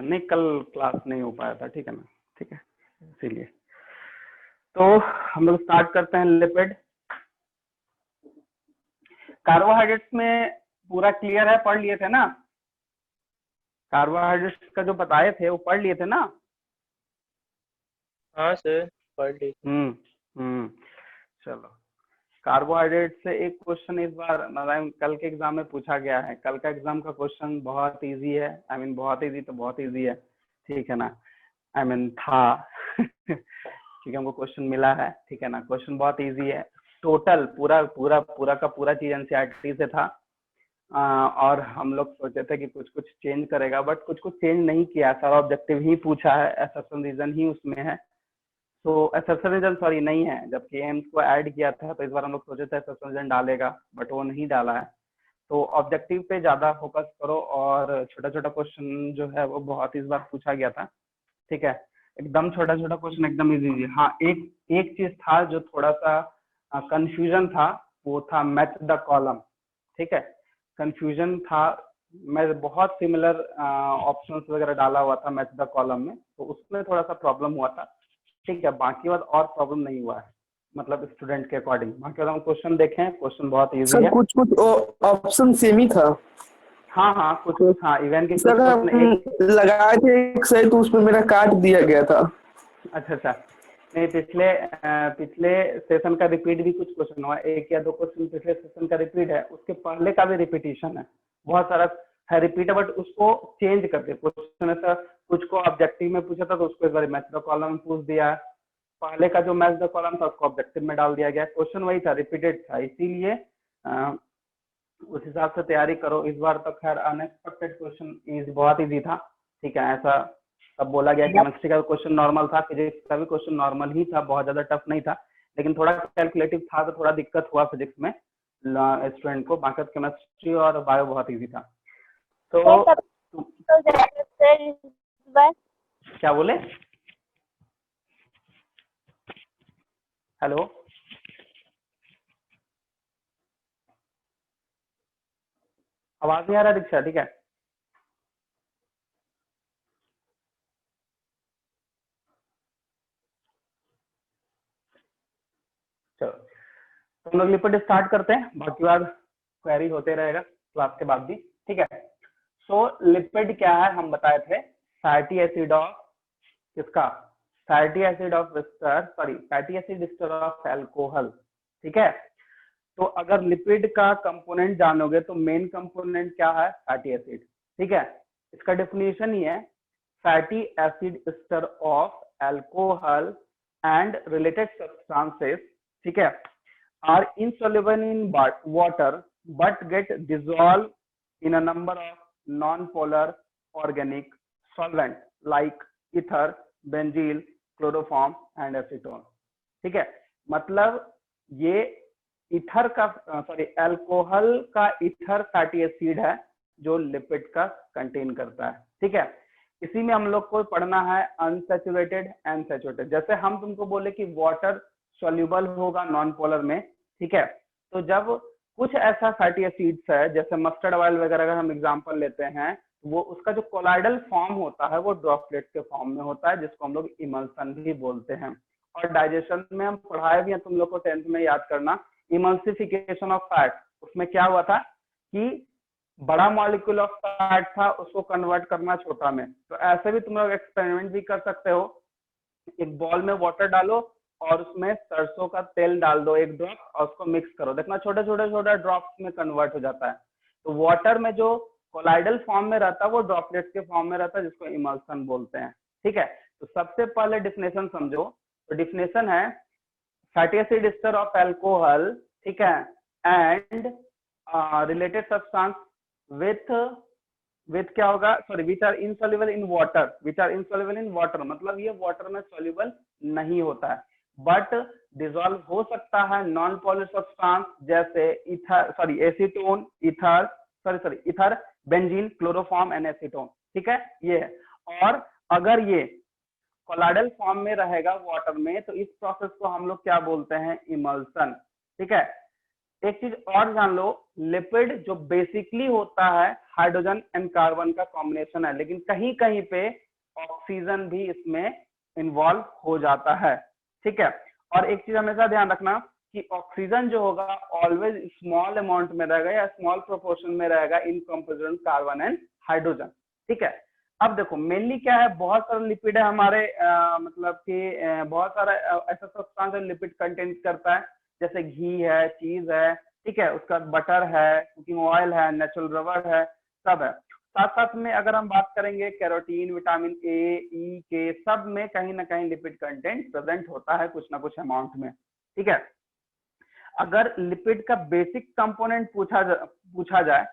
नहीं कल क्लास नहीं हो पाया था, ठीक है ना, ठीक है, इसीलिए। तो हम लोग स्टार्ट करते हैं लिपिड। कार्बोहाइड्रेट्स में पूरा क्लियर है, पढ़ लिए थे ना? कार्बोहाइड्रेट्स का जो बताए थे वो पढ़ लिए थे ना? हाँ सर, पढ़ ली। चलो, कार्बोहाइड्रेट से एक क्वेश्चन इस बार मतलब कल के एग्जाम में पूछा गया है। कल का एग्जाम का क्वेश्चन बहुत इजी है, आई मीन बहुत इजी तो बहुत इजी है, ठीक है ना, आई मीन था ठीक है, हमको क्वेश्चन मिला है, ठीक है ना, क्वेश्चन बहुत इजी है। टोटल पूरा पूरा पूरा का पूरा चीज एनसीईआरटी से था। और हम लोग सोचे थे कि कुछ कुछ चेंज करेगा, बट कुछ कुछ चेंज नहीं किया, सारा ऑब्जेक्टिव ही पूछा है, असर्शन रीजन ही उसमें है। तो असर्शन रीजन सॉरी नहीं है, जबकि एम्स को ऐड किया था, तो इस बार हम लोग सोचे थे असर्शन रीजन डालेगा, बट वो नहीं डाला है। तो ऑब्जेक्टिव पे ज्यादा फोकस करो, और छोटा छोटा क्वेश्चन जो है वो बहुत इस बार पूछा गया था, ठीक है, एकदम छोटा छोटा क्वेश्चन, एकदम इजी। हाँ, एक चीज था जो थोड़ा सा कंफ्यूजन था, वो था मैच द कॉलम, ठीक है, कंफ्यूजन था। मैं बहुत सिमिलर ऑप्शंस वगैरह डाला हुआ था मैच द कॉलम में, तो उसमें थोड़ा सा प्रॉब्लम हुआ था, ठीक है, बाकी बात और प्रॉब्लम नहीं हुआ है, मतलब स्टूडेंट के अकॉर्डिंग। बाकी हम क्वेश्चन देखें, क्वेश्चन बहुत इजी सर है। कुछ कुछ ऑप्शन सेम ही था। हाँ हाँ, कुछ कुछ, हाँ, इवन के कुछ सर हम क्वेश्चन एक लगाए थे एक सही, तो उसमें मेरा काट दिया गया था। अच्छा, नहीं, पिछले सेशन का रिपीट भी कुछ क्वेश्चन हुआ, एक या दो क्वेश्चन पिछले सेशन का रिपीट है, उसके पहले का भी रिपीटिशन है, बहुत सारा है रिपीट है, बट उसको चेंज करते क्वेश्चन। ऐसा कुछ को ऑब्जेक्टिव में पूछा था तो उसको इस बार मैच द कॉलम में पूछ दिया, पहले का जो मैच द कॉलम था उसको ऑब्जेक्टिव में डाल दिया गया, क्वेश्चन वही था, रिपीटेड था, इसीलिए उस हिसाब से तैयारी करो। इस बार तो खैर अनएक्सपेक्टेड क्वेश्चन इज बहुत इजी था, ठीक है, ऐसा सब बोला गया। केमिस्ट्री का क्वेश्चन नॉर्मल था, फिजिक्स का भी क्वेश्चन नॉर्मल ही था, बहुत ज्यादा टफ नहीं था, लेकिन थोड़ा कैलकुलेटिव था, तो थोड़ा दिक्कत हुआ फिजिक्स में स्टूडेंट को। बाकी केमिस्ट्री और बायो बहुत इजी था। तो क्या बोले? हेलो, आवाज नहीं आ रहा दीक्षा, ठीक है, चलो तो हम लोग लिपिड स्टार्ट करते हैं, बाकी बात क्वेरी होते रहेगा क्लास के बाद भी, ठीक है। सो लिपिड क्या है, हम बताए थे, फैटी एसिड ऑफ किसका, fatty acid of ester, sorry fatty acid ester of alcohol, ठीक है। तो अगर लिपिड का कंपोनेंट जानोगे तो मेन कंपोनेंट क्या है, फैटी एसिड, ठीक है। इसका डेफिनेशन ही है, fatty acid ester of alcohol and related substances, ठीक है, are insoluble in water but get dissolved in a number of non-polar organic solvent like ether, benzene, chloroform and acetone, ठीक है। मतलब ये इथर का सॉरी अल्कोहल का ether fatty acid है जो लिपिड का कंटेन करता है, ठीक है। इसी में हम लोग को पढ़ना है अनसैचुरेटेड एंड सैचुरेटेड। जैसे हम तुमको बोले कि वाटर सॉल्युबल होगा नॉन पोलर में, ठीक है, तो जब कुछ ऐसा फैटी एसिड्स है, जैसे मस्टर्ड ऑयल वगैरह अगर हम एग्जांपल लेते हैं, वो उसका जो कोलाइडल फॉर्म होता है वो ड्रॉपलेट के फॉर्म में होता है, जिसको हम लोग इमल्सन भी बोलते हैं। और डाइजेशन में हम पढ़ाए भी हैं, तुम लोग को 10th में याद करना, इमल्सिफिकेशन ऑफ फैट। उसमें क्या हुआ था कि बड़ा मॉलिक्यूल ऑफ फैट था, उसको कन्वर्ट करना छोटा में। तो ऐसे भी तुम लोग एक्सपेरिमेंट भी कर सकते हो, एक बॉल में वाटर डालो और उसमें सरसों का तेल डाल दो एक ड्रॉप, और उसको मिक्स करो, देखना छोटे छोटे छोटे ड्रॉप्स में कन्वर्ट हो जाता है। तो वाटर में जो कोलाइडल फॉर्म में रहता है वो ड्रॉपलेट्स के फॉर्म में रहता है, जिसको इमल्सन बोलते हैं, ठीक है। तो सबसे पहले डिफिनेशन समझो। तो डिफिनेशन है fatty acid ester of alcohol, ठीक है, एंड रिलेटेड सब्सटेंस विथ क्या होगा, sorry which are insoluble in water, which are insoluble in water, मतलब ये वाटर में सॉल्युबल नहीं होता है, बट डिजोल्व हो सकता है नॉन पोलर सब्सटेंस जैसे ether, sorry acetone, ether, sorry ether, benzene, chloroform and acetone, ठीक है, ये है। और अगर ये कोलाइडल फॉर्म में रहेगा वाटर में, तो इस प्रोसेस को हम लोग क्या बोलते हैं, इमल्सन, ठीक है। एक चीज और जान लो, लिपिड जो बेसिकली होता है हाइड्रोजन एंड कार्बन का कॉम्बिनेशन है, लेकिन कहीं कहीं पे ऑक्सीजन भी इसमें इन्वॉल्व हो जाता है, ठीक है। और एक चीज हमेशा ध्यान रखना कि ऑक्सीजन जो होगा ऑलवेज स्मॉल अमाउंट में रहेगा या स्मॉल प्रोपोर्शन में रहेगा in comparison carbon and hydrogen, ठीक है। अब देखो मेनली क्या है, बहुत सारे लिपिड है हमारे, मतलब कि बहुत सारा ऐसा सब्सटेंस है लिपिड कंटेन करता है, जैसे घी है, चीज है, ठीक है, उसका बटर है, कुकिंग ऑयल है, नेचुरल रबर है, सब है। साथ साथ में अगर हम बात करेंगे कैरोटीन, विटामिन ए, ई के, सब में कहीं ना कहीं लिपिड कंटेंट प्रेजेंट होता है कुछ ना कुछ अमाउंट में, ठीक है। अगर लिपिड का बेसिक कंपोनेंट पूछा जाए,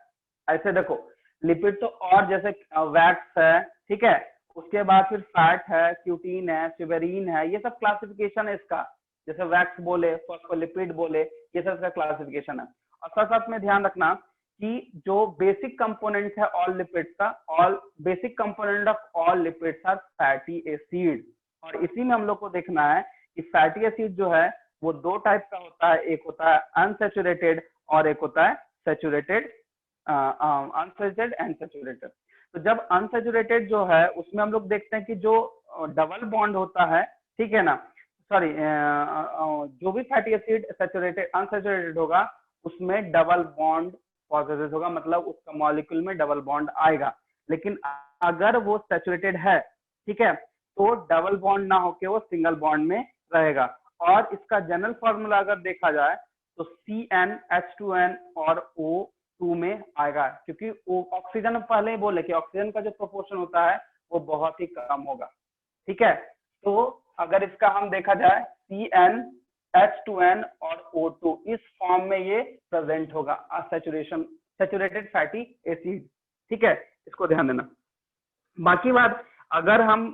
ऐसे देखो लिपिड तो और जैसे वैक्स है, ठीक है, उसके बाद फिर फैट है, क्यूटीन है, सुबेरीन है, ये सब क्लासिफिकेशन है इसका, जैसे वैक्स बोले, फॉस्फोलिपिड बोले, ये सब इसका क्लासिफिकेशन है। और साथ साथ में ध्यान रखना कि जो बेसिक कंपोनेंट है ऑल लिपिड्स का, all basic component of all lipids are fatty acid. और इसी में हम लोग को देखना है कि फैटी एसिड जो है वो दो टाइप का होता है, एक होता है अनसैचुरेटेड और एक होता है सैचुरेटेड, अनसैचुरेटेड एंड सैचुरेटेड। तो जब अनसैचुरेटेड जो है उसमें हम लोग देखते हैं कि जो डबल बॉन्ड होता है, ठीक है ना, सॉरी, जो भी फैटी एसिड सैचुरेटेड अनसैचुरेटेड होगा उसमें डबल बॉन्ड पॉजिटिव होगा, मतलब उसका मॉलिक्यूल में डबल बॉन्ड आएगा। लेकिन अगर वो सैचुरेटेड है, ठीक है, तो डबल बॉन्ड ना होके वो सिंगल बॉन्ड में रहेगा। और इसका जनरल फॉर्मूला अगर देखा जाए तो CnH2n और O2 में आएगा, क्योंकि ऑक्सीजन पहले ही बोले कि ऑक्सीजन का जो प्रोपोर्शन होता है वो बहुत ही कम होगा, ठीक है। तो अगर इसका हम देखा जाए CnH2n और O2 इस फॉर्म में ये प्रेजेंट होगा, सैचुरेटेड फैटी एसिड, ठीक है, इसको ध्यान देना। बाकी बात, अगर हम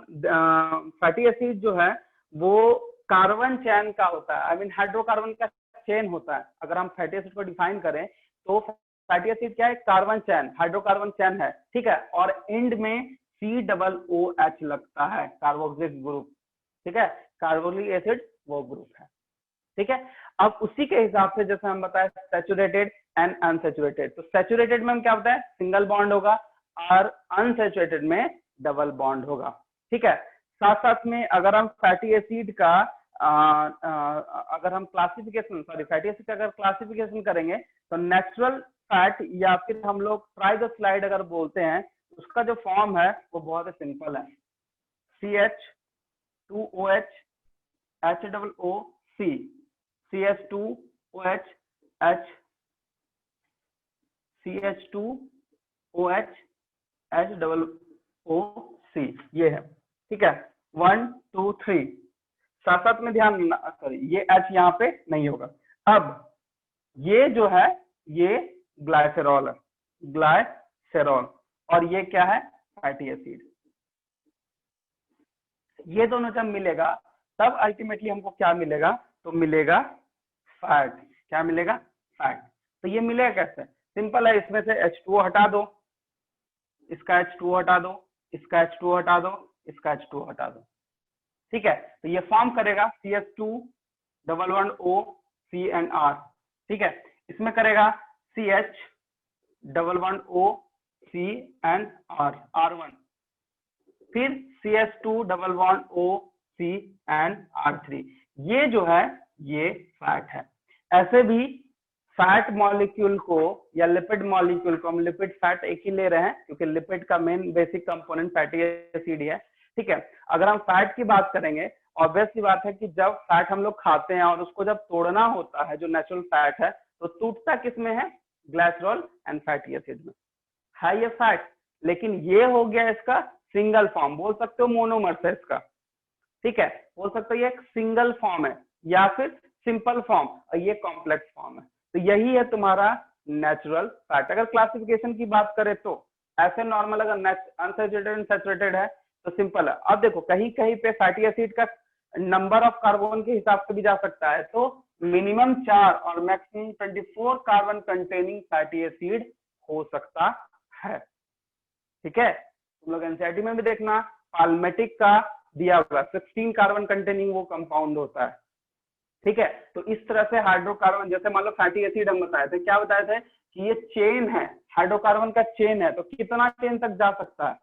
फैटी एसिड जो है वो कार्बन चेन का होता है, आई मीन हाइड्रोकार्बन का चेन होता है। अगर हम फैटी एसिड को डिफाइन करें तो फैटी एसिड क्या है, कार्बन चेन, हाइड्रोकार्बन चेन है, ठीक है, और एंड में COOH लगता है, कार्बोक्सिलिक ग्रुप, ठीक है, कार्बोक्सिलिक एसिड वो ग्रुप है, ठीक है। अब उसी के हिसाब से जैसे हम बताए सैचुरेटेड एंड अनसैचुरेटेड, तो सैचुरेटेड में हम क्या होता है, सिंगल बॉन्ड होगा, और अनसैचुरेटेड में डबल बॉन्ड होगा, ठीक है। साथ साथ में अगर हम फैटी एसिड का अगर हम क्लासिफिकेशन, सॉरी, फैटी एसिड का अगर क्लासिफिकेशन करेंगे तो नेचुरल फैट या फिर हम लोग ट्राई द स्लाइड अगर बोलते हैं, उसका जो फॉर्म है वो बहुत ही सिंपल है, CH2OH HOOC, CH2OH HOOC, ये है, ठीक है, 1 2 3। साथ साथ में ध्यान देना, सॉरी ये H यहाँ पे नहीं होगा। अब ये जो है ये ग्लाइसेरॉल है, ग्लाइसेरॉल, और ये क्या है, फैटी एसिड। ये दोनों जब मिलेगा तब अल्टीमेटली हमको क्या मिलेगा, तो मिलेगा फैट। क्या मिलेगा, फैट। तो ये मिलेगा कैसे, सिंपल है, इसमें से H2O हटा दो, इसका H2O हटा दो, इसका H2O हटा दो, इसका H2O हटा दो, ठीक है। तो ये फॉर्म करेगा CH211O CnR, ठीक है। इसमें करेगा CH11O CnR R1, फिर CH211O CnR3। ये जो है ये फैट है। ऐसे भी फैट मॉलिक्यूल को या लिपिड मॉलिक्यूल को हम लिपिड फैट एक ही ले रहे हैं क्योंकि लिपिड का main basic component fatty acid है, ठीक है। अगर हम फैट की बात करेंगे, ऑब्वियस सी बात है कि जब फैट हम लोग खाते हैं और उसको जब तोड़ना होता है, जो नेचुरल फैट है, तो टूटता किसमें है, ग्लाइसरॉल एंड फैटी एसिड में है ये फैट। लेकिन ये हो गया इसका सिंगल फॉर्म, बोल सकते हो मोनोमर्स है इसका, ठीक है, बोल सकते हो ये एक सिंगल फॉर्म है या फिर सिंपल फॉर्म, और ये कॉम्प्लेक्स फॉर्म है। तो यही है तुम्हारा नेचुरल फैट। अगर क्लासिफिकेशन की बात करें तो ऐसे नॉर्मल अगर अनसैचुरेटेड एंड सैचुरेटेड है तो सिंपल है। अब देखो कहीं कहीं पे फैटी एसिड का नंबर ऑफ कार्बन के हिसाब से भी जा सकता है, तो मिनिमम 4 और maximum 24 carbon containing fatty acid हो सकता है, ठीक है। तुम लोग एनसीईआरटी में भी देखना, पाल्मेटिक का दिया हुआ 16 कार्बन कंटेनिंग वो कंपाउंड होता है, ठीक है। तो इस तरह से हाइड्रोकार्बन, जैसे मान लो फैटी एसिड हम बताए थे, क्या बताए थे कि ये चेन है, हाइड्रोकार्बन का चेन है, तो कितना चेन तक जा सकता है,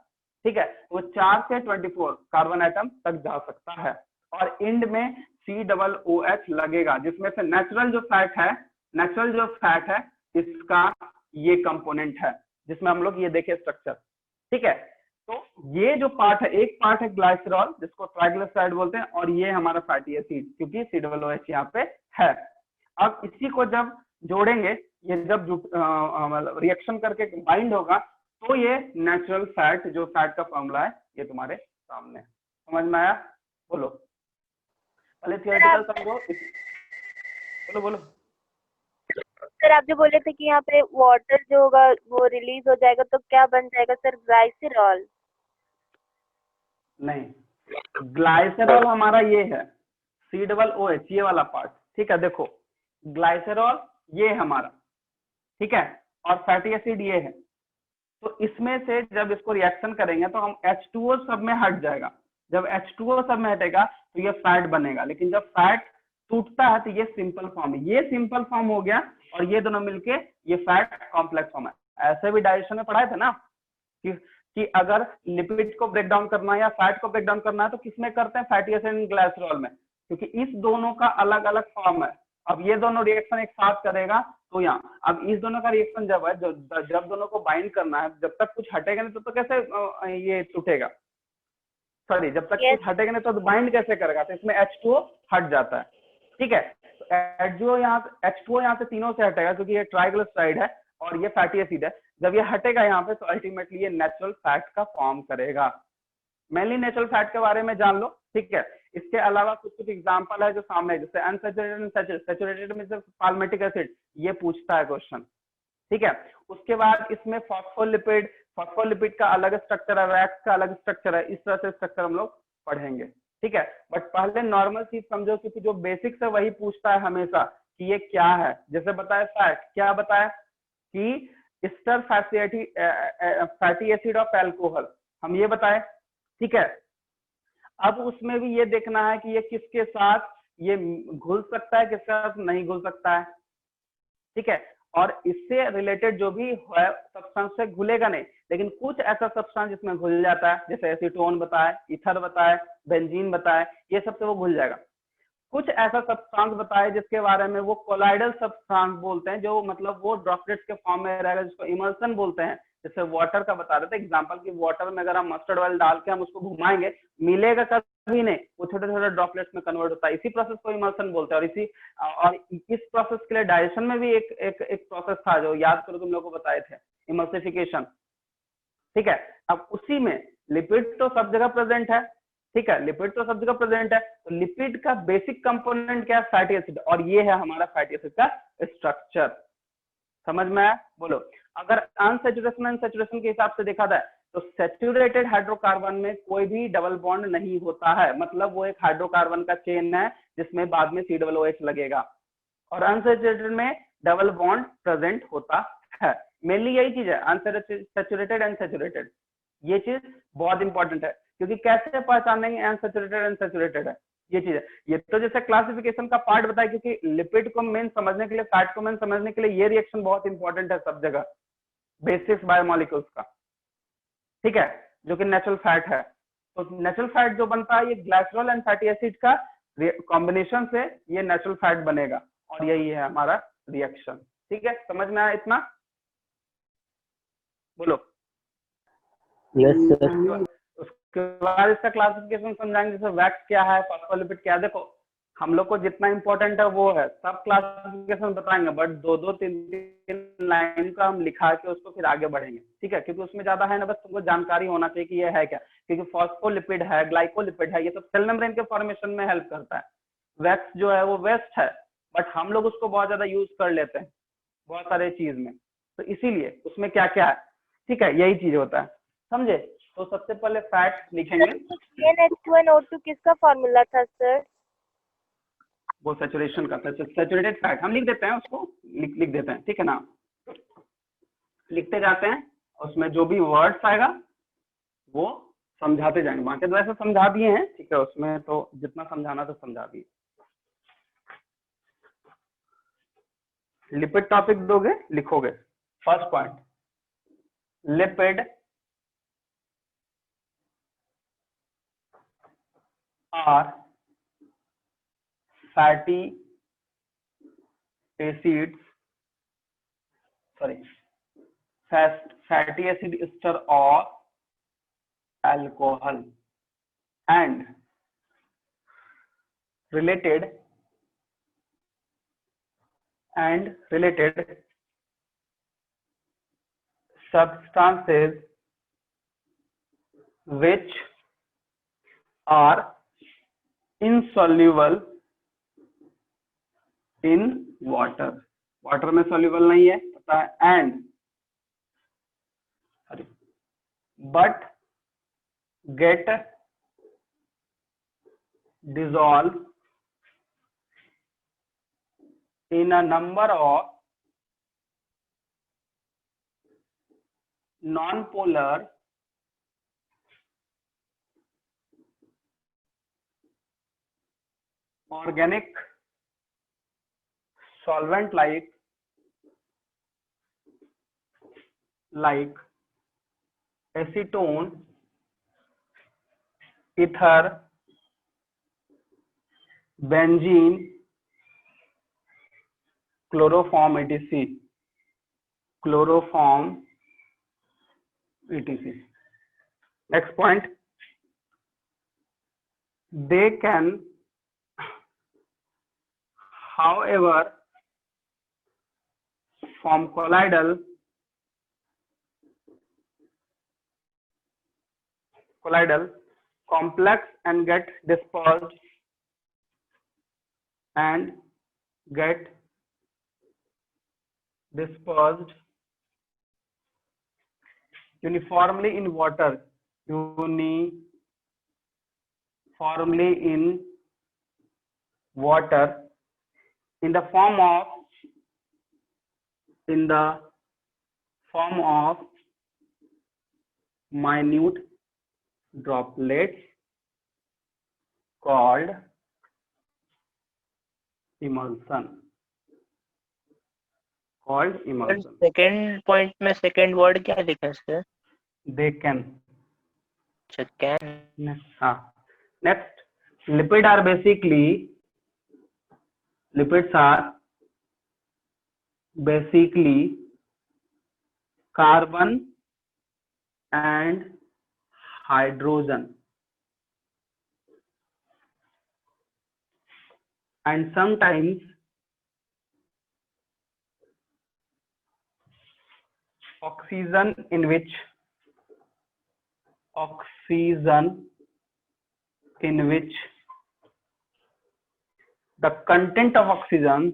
ठीक है, वो 4 से 24 कार्बन आइटम तक जा सकता है। और एंड में COOH लगेगा, जिसमें से नेचुरल जो फैट है इसका ये कंपोनेंट है, जिसमें हम लोग ये देखे स्ट्रक्चर, ठीक है। तो ये जो पार्ट है, एक पार्ट है ग्लाइसरॉल जिसको ट्राइग्लिसराइड बोलते हैं, और ये हमारा फैटी एसिड, क्योंकि COOH यहाँ पे है। अब इसी को जब जोड़ेंगे, ये जब मतलब रिएक्शन करके बाइंड होगा, तो ये नेचुरल फैट, जो फैट का फॉर्मूला है, ये तुम्हारे सामने है। समझ में आया? बोलो, पहले थियोरेटिकल समझो। बोलो बोलो। सर आप जो बोले थे कि यहाँ पे वाटर जो होगा वो रिलीज हो जाएगा, तो क्या बन जाएगा सर? ग्लाइसरॉल? नहीं, ग्लाइसरॉल हमारा ये है COOH, ये वाला पार्ट, ठीक है। देखो ग्लाइसरॉल ये है हमारा, ठीक है, और फैटी एसिड ये है। तो इसमें से जब इसको रिएक्शन करेंगे तो हम H2O सब में हट जाएगा। जब H2O सब में हटेगा तो ये फैट बनेगा, लेकिन जब फैट टूटता है तो ये सिंपल फॉर्म है, ये सिंपल फॉर्म हो गया, और ये दोनों मिलके ये फैट कॉम्प्लेक्स फॉर्म है। ऐसे भी डाइजेशन में पढ़ाए थे ना कि अगर लिपिड को ब्रेक डाउन करना है या फैट को ब्रेक डाउन करना है तो किसमें करते हैं? फैटी एसिड एंड ग्लाइसरॉल में, क्योंकि इस दोनों का अलग अलग फॉर्म है। अब ये दोनों रिएक्शन एक साथ करेगा तो यहाँ, अब इस दोनों का रिएक्शन जब है, जब दोनों को बाइंड करना है, जब तक कुछ हटेगा नहीं तो कैसे ये टूटेगा, सॉरी, जब तक कुछ हटेगा नहीं तो बाइंड कैसे करेगा? तो इसमें H2O हट जाता है, ठीक है। H2O यहाँ से तीनों से हटेगा, क्योंकि ये ट्राइग्लिसराइड है और ये फैटी एसिड है। जब ये हटेगा यहाँ पे तो अल्टीमेटली ये नेचुरल फैट का फॉर्म करेगा। मेनली नेचुरल फैट के बारे में जान लो, ठीक है। इसके अलावा कुछ कुछ एग्जांपल है जो सामने, जैसे अनसैचुरेटेड, सैचुरेटेड में पाल्मिटिक एसिड, ये पूछता है क्वेश्चन, ठीक है। उसके बाद इसमें फॉस्फोलिपिड का अलग स्ट्रक्चर है, वैक्स का अलग स्ट्रक्चर है, इस तरह से स्ट्रक्चर हम लोग पढ़ेंगे, ठीक है। बट पहले नॉर्मल चीज समझो, क्योंकि जो बेसिक्स है वही पूछता है हमेशा कि ये क्या है। जैसे बताया फैट, क्या बताया कि ester fatty acid of alcohol, हम ये बताए, ठीक है। अब उसमें भी ये देखना है कि ये किसके साथ ये घुल सकता है, किसके साथ नहीं घुल सकता है, ठीक है। और इससे रिलेटेड जो भी है सब्सटेंस से घुलेगा नहीं, लेकिन कुछ ऐसा सब्सटेंस जिसमें घुल जाता है, जैसे एसीटोन बताए, ईथर बताए, बेंजीन बताए, ये सबसे वो घुल जाएगा। कुछ ऐसा सब्सटेंस बताए जिसके बारे में वो कोलाइडल सब्सटेंस बोलते हैं, जो मतलब वो ड्रॉपलेट्स के फॉर्म में रहेगा, जिसको इमल्सन बोलते हैं। जैसे वाटर का बता रहे थे एग्जांपल कि वाटर में अगर हम मस्टर्ड ऑयल डाल के हम उसको घुमाएंगे, मिलेगा कभी नहीं, वो छोटे छोटे ड्रॉपलेट्स में कन्वर्ट होता है। इसी प्रोसेस को इमल्सन बोलते हैं। और इस प्रोसेस के लिए डाइजेशन में भी एक प्रोसेस था जो याद करो तुम लोग को बताए थे, इमल्सिफिकेशन, ठीक है। अब उसी में लिपिड तो सब जगह प्रेजेंट है, ठीक है, लिपिड तो सब जगह प्रेजेंट है। तो लिपिड का बेसिक कंपोनेंट क्या है? फैटी एसिड, और ये है हमारा फैटी एसिड का स्ट्रक्चर। समझ में आया? बोलो। अगर अनसैचुरेशन के हिसाब से देखा जाए तो सैचुरेटेड हाइड्रोकार्बन में कोई भी डबल बॉन्ड नहीं होता है, मतलब वो एक हाइड्रोकार्बन का चेन है जिसमें बाद में COOH लगेगा। और अनसैचुरेटेड में डबल बॉन्ड प्रेजेंट होता है। मेनली यही चीज है, अनसैचुरेटेड अनसैचुरेटेड, ये चीज बहुत इंपॉर्टेंट है, क्योंकि कैसे पहचानेंगे अनसैचुरेटेड अनसैचुरेटेड है, ये चीज है। ये तो जैसे क्लासिफिकेशन का पार्ट बताया, क्योंकि लिपिड को मेन समझने के लिए, फैट को मेन समझने के लिए ये रिएक्शन बहुत इंपॉर्टेंट है सब जगह, बेसिक्स बायोमोलिक्यूल्स का, ठीक है, जो कि नेचुरल फैट है। तो नेचुरल फैट जो बनता है ये ग्लाइसरॉल एंड फैटी एसिड का कॉम्बिनेशन से ये नेचुरल फैट बनेगा, और यही है हमारा रिएक्शन, ठीक है। समझ में आया इतना? बोलो। Yes sir. उसके बाद इसका क्लासिफिकेशन समझाएंगे, जैसे वैक्स क्या है, फॉस्फोलिपिड क्या है। देखो हम लोग को जितना इंपॉर्टेंट है वो है, सब क्लासिफिकेशन बताएंगे, बट 2-2-3 लाइन का हम लिखा के उसको फिर आगे बढ़ेंगे, ठीक है, क्योंकि उसमें ज्यादा है ना, बस तुमको जानकारी होना चाहिए कि ये है क्या। क्योंकि फॉस्फोलिपिड है, ग्लाइकोलिपिड है, ये सब सेल मेम्ब्रेन के फॉर्मेशन में हेल्प करता है। वैक्स जो है वो वेस्ट है, बट हम लोग उसको बहुत ज्यादा यूज कर लेते हैं बहुत सारे चीज में, तो इसीलिए उसमें क्या क्या है, ठीक है, यही चीज होता है, समझे। तो सबसे पहले फैट लिखेंगे। CnH2nO2 किसका फॉर्मूला था सर? वो सैचुरेशन का, सैचुरेटेड फैट हम लिख देते हैं, उसको लिख देते हैं, ठीक है ना, लिखते जाते हैं, उसमें जो भी वर्ड्स आएगा वो समझाते जाएंगे। बाकी तो वैसे समझा दिए हैं, ठीक है, उसमें तो जितना समझाना तो समझा दिए। लिपिड टॉपिक दोगे, लिखोगे। First point, lipid are fatty acids, sorry, fatty acid ester or alcohol and related substances which are insoluble in water, water में soluble नहीं है पता है, and but get dissolved in a number of non-polar organic solvent like acetone, ether, benzene, chloroform etc. Next point, they can however form colloidal complex and get dispersed uniformly in water, in the form of minute droplets called emulsion. Second point में second word क्या लिखा है sir? They can. अच्छा, can. हाँ, next, lipids are basically carbon and hydrogen, and sometimes oxygen in which the content of oxygen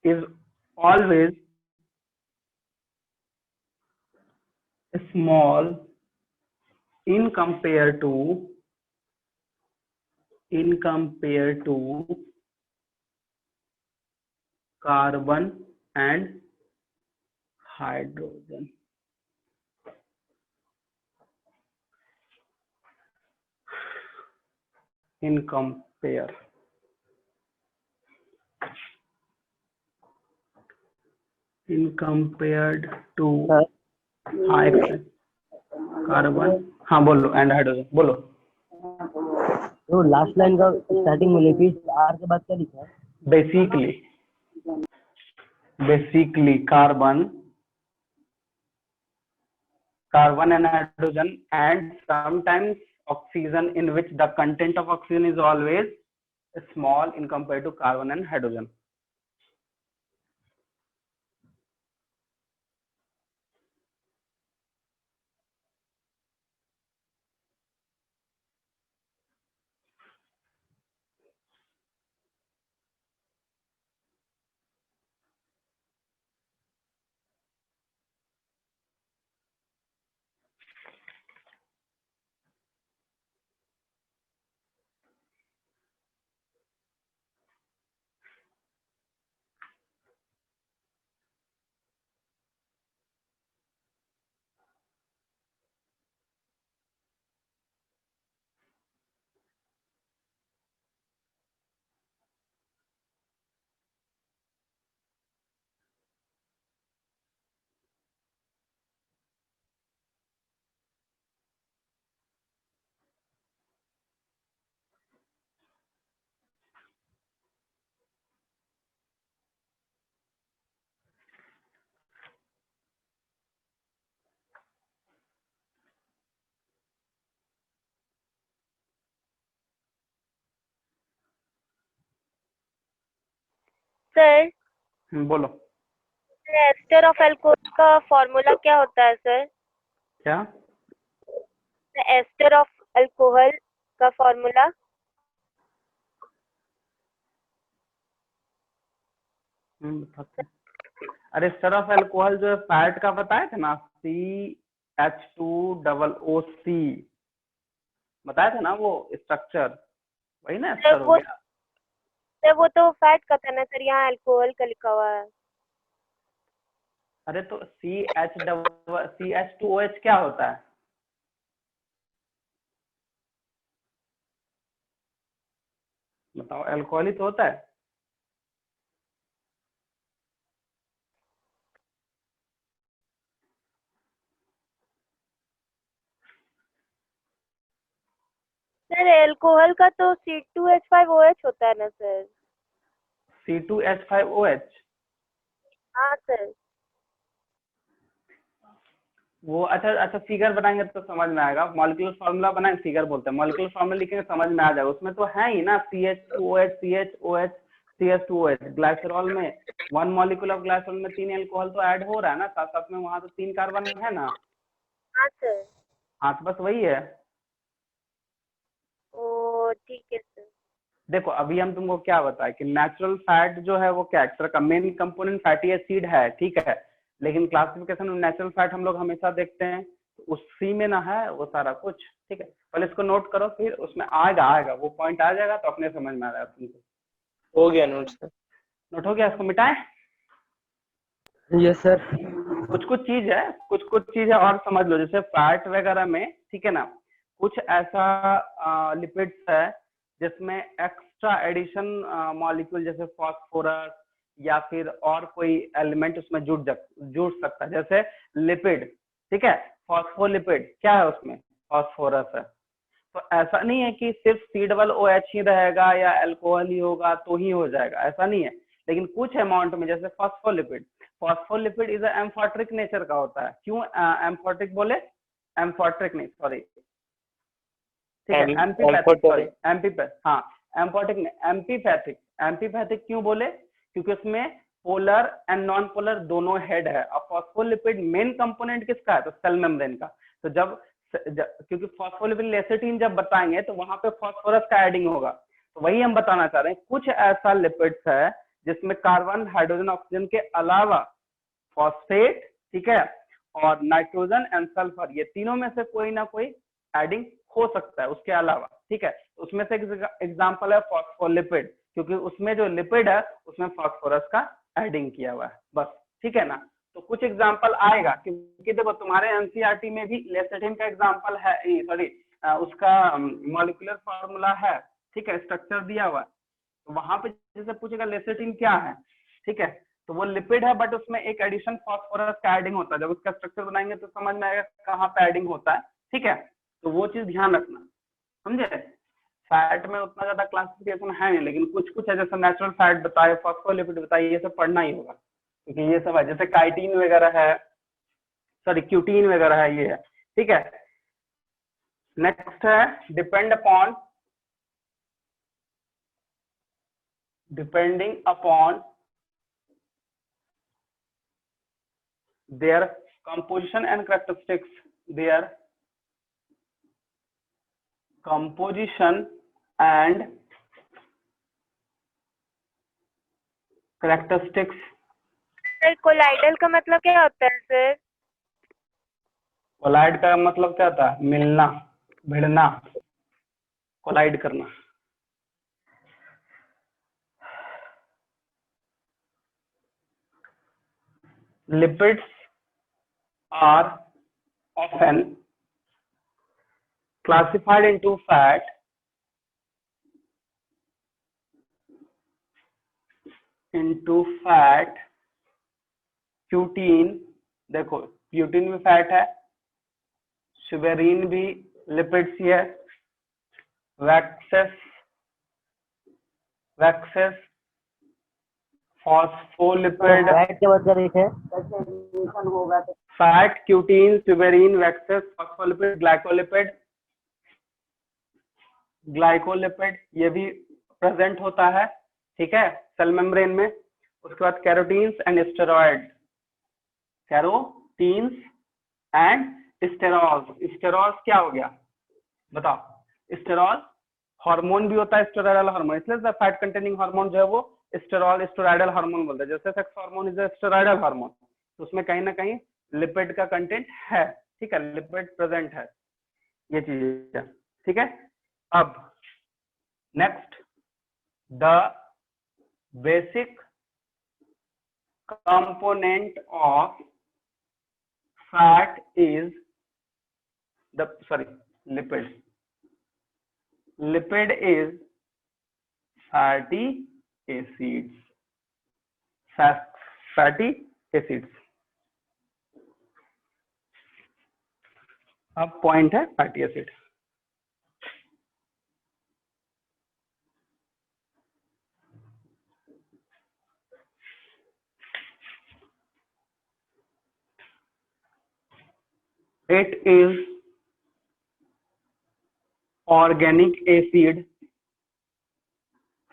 is always small in compared to carbon and hydrogen. In compare. In compared to high carbon, हाँ बोलो, and hydrogen बोलो। तो last line का starting में lipid are के बाद क्या लिखा है? basically carbon and hydrogen, and sometimes oxygen in which the content of oxygen is always small in compared to carbon and hydrogen. Sir बोलो एस्टर ऑफ अल्कोहल का formula क्या होता है सर? क्या। एस्टर ऑफ अल्कोहल का formula? बताते हैं। अरे एस्टर ऑफ अल्कोहल जो है फैट का बताए थे ना, CH2OOC बताया था ना, वो स्ट्रक्चर वही ना एस्टर हो गया। सर वो तो फैट का था ना सर, यहाँ अल्कोहल का लिखा हुआ है। अरे तो CH2OH क्या होता है? बताओ, अल्कोहल ही तो होता है। सर अल्कोहल का तो C2H5OH होता है ना सर? C2H5OH हाँ सर। वो अच्छा अच्छा फिगर बनाएंगे तो समझ में आएगा। मॉलिक्यूलर फार्मूला बनाएंगे, फिगर बोलते हैं, मॉलिक्यूलर फार्मूला लिखेंगे समझ में आ जाएगा। उसमें तो है ही ना CH2OH CHOH CH2OH। ग्लाइसरॉल में 1 मॉलिक्यूल ऑफ ग्लाइसरॉल में 3 अल्कोहल तो ऐड हो रहा है ना साथ साथ में, वहां तो 3 कार्बन है ना। हाँ सर। हाँ तो बस वही है। ओ ठीक है सर। देखो अभी हम तुमको क्या बताए कि नेचुरल फैट जो है वो क्या एक्स्ट्रा का मेन कंपोनेंट फैटी एसिड है, ठीक है, लेकिन क्लासिफिकेशन में नेचुरल फैट हम लोग हमेशा देखते हैं, तो उसी में ना है वो सारा कुछ, ठीक है। पहले इसको नोट करो, फिर उसमें आएगा आएगा वो पॉइंट आ जाएगा तो अपने समझ में आ जाएगा तुमको। हो गया नोट सर। नोट हो गया, इसको मिटाएं। Yes sir. कुछ कुछ चीज है, कुछ कुछ चीज है और समझ लो, जैसे फैट वगैरह में, ठीक है ना, कुछ ऐसा लिपिड्स है जिसमें एक्स्ट्रा एडिशन मॉलिक्यूल जैसे फास्फोरस या फिर और कोई एलिमेंट उसमें जुड़ सकता है, जैसे लिपिड, ठीक है। फॉस्फोलिपिड क्या है, उसमें फॉस्फोरस है। तो ऐसा नहीं है कि सिर्फ C OH ही रहेगा या अल्कोहल ही होगा तो ही हो जाएगा, ऐसा नहीं है। लेकिन कुछ अमाउंट में, जैसे फॉस्फोलिपिड इज एम्फोट्रिक नेचर का होता है। क्यों एम्फोट्रिक बोले? एम्फोट्रिक नहीं, सॉरी, ठीक है, एम्पीपैथिक, सॉरी हाँ एम्फोटिक नहीं, एम्पीपैथिक क्यों बोले? क्योंकि उसमें पोलर एंड नॉन पोलर दोनों हेड है। और फॉस्फोलिपिड मेन कंपोनेंट किसका है? तो सेल मेम्ब्रेन का। तो क्योंकि फॉस्फोलिपिड लेसेटिन जब बताएंगे तो वहां पे फास्फोरस का एडिंग होगा, तो वही हम बताना चाह रहे हैं। कुछ ऐसा लिपिड्स है जिसमें कार्बन, हाइड्रोजन, ऑक्सीजन के अलावा फॉस्फेट, ठीक है, और नाइट्रोजन एंड सल्फर, ये तीनों में से कोई ना कोई एडिंग हो सकता है उसके अलावा, ठीक है। उसमें से एग्जांपल है फॉस्फोलिपिड, क्योंकि उसमें जो लिपिड है उसमें फास्फोरस का एडिंग किया हुआ है, बस, ठीक है ना। तो कुछ एग्जांपल आएगा, क्योंकि देखो तुम्हारे एनसीईआरटी में भी लेसेटिन का एग्जांपल है, सॉरी उसका मॉलिक्यूलर फार्मूला है, ठीक है, स्ट्रक्चर दिया हुआ है। तो वहां पे जैसे पूछेगा लेसेटिन क्या है, ठीक है, तो वो लिपिड है बट उसमें एक एडिशन फास्फोरस का एडिंग होता है। जब उसका स्ट्रक्चर बनाएंगे तो समझ में आएगा कहाँ पे एडिंग होता है, ठीक है। तो वो चीज ध्यान रखना, समझे। फैट में उतना ज्यादा क्लासिफिकेशन है नहीं, लेकिन कुछ कुछ है, जैसे नेचुरल फैट बताए, फॉस्फोलिपिड बताइए, ये सब पढ़ना ही होगा, क्योंकि ये सब है, जैसे काइटिन वगैरह है, सॉरी क्यूटीन वगैरह है, ये है, ठीक है। नेक्स्ट है depending upon their composition and characteristics, sir colloidal का मतलब क्या होता है सर? कोलाइड का मतलब क्या होता है? मिलना, भिड़ना, कोलाइड करना। Lipids are often classified into fat, cutin, देखो क्यूटीन भी फैट है, सुबेरीन भी लिपिड्स ही है, वैक्सेस, फॉस्फोलिपिड, फैट के मतलब एक है fat, cutin, suberin, waxes, phospholipid, glycolipid ये भी प्रेजेंट होता है, ठीक है, सेल मेम्ब्रेन में। उसके बाद carotenes and steroid, carotenes and sterols. Sterols क्या हो गया बताओ? स्टेरॉल हार्मोन भी होता है, स्टेरॉयडल हार्मोन, इसलिए फैट कंटेनिंग हार्मोन जो है वो स्टेरॉल स्टेरॉयडल हार्मोन बोलते हैं। जैसे sex hormone is steroidal hormone, तो उसमें कहीं ना कहीं लिपिड का कंटेंट है, ठीक है, लिपिड प्रेजेंट है, ये चीज है, ठीक है। अब next, the basic component of fat is the lipid. Lipid is fatty acids, fatty acids. अब पॉइंट है fatty acid. It is organic acid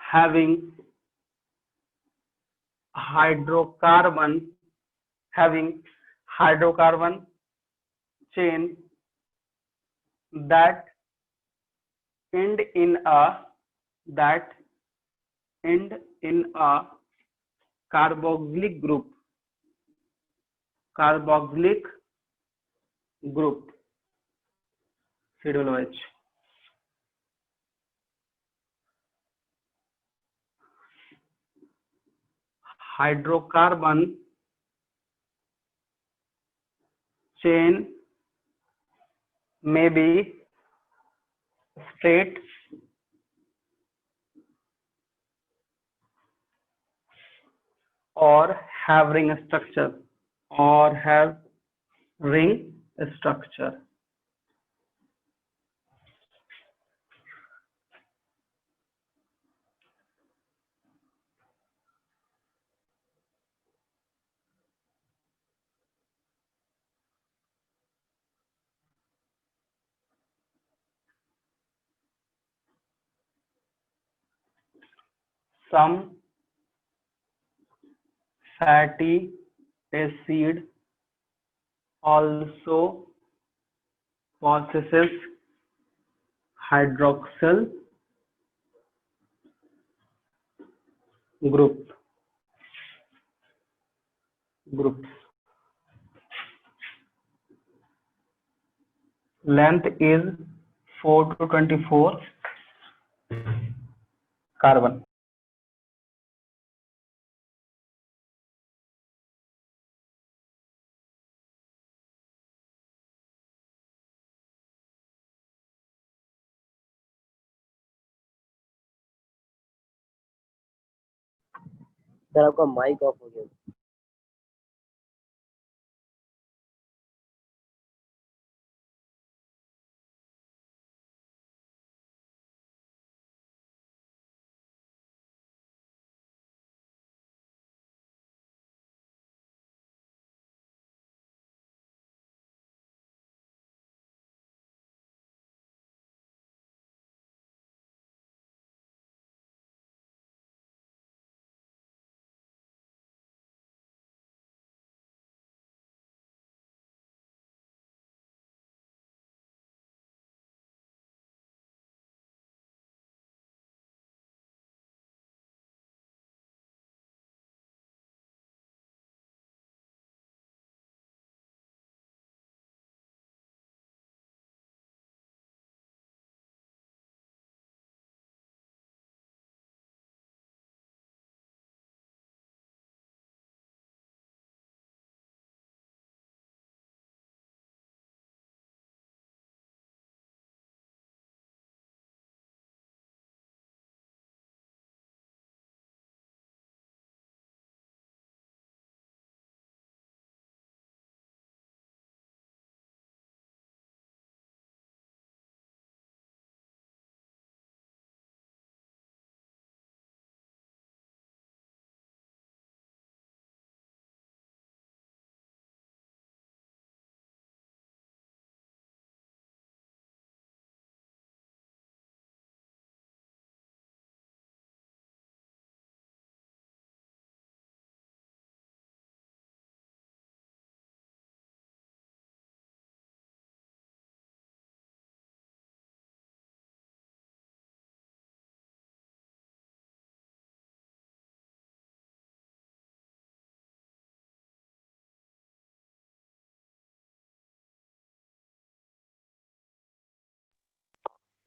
having hydrocarbon chain that end in a carboxylic group COOH। Hydrocarbon chain may be straight or have ring structure, Some fatty acid also possesses hydroxyl groups. Length is 4 to 24 carbon. Sir आपका mic off हो गया।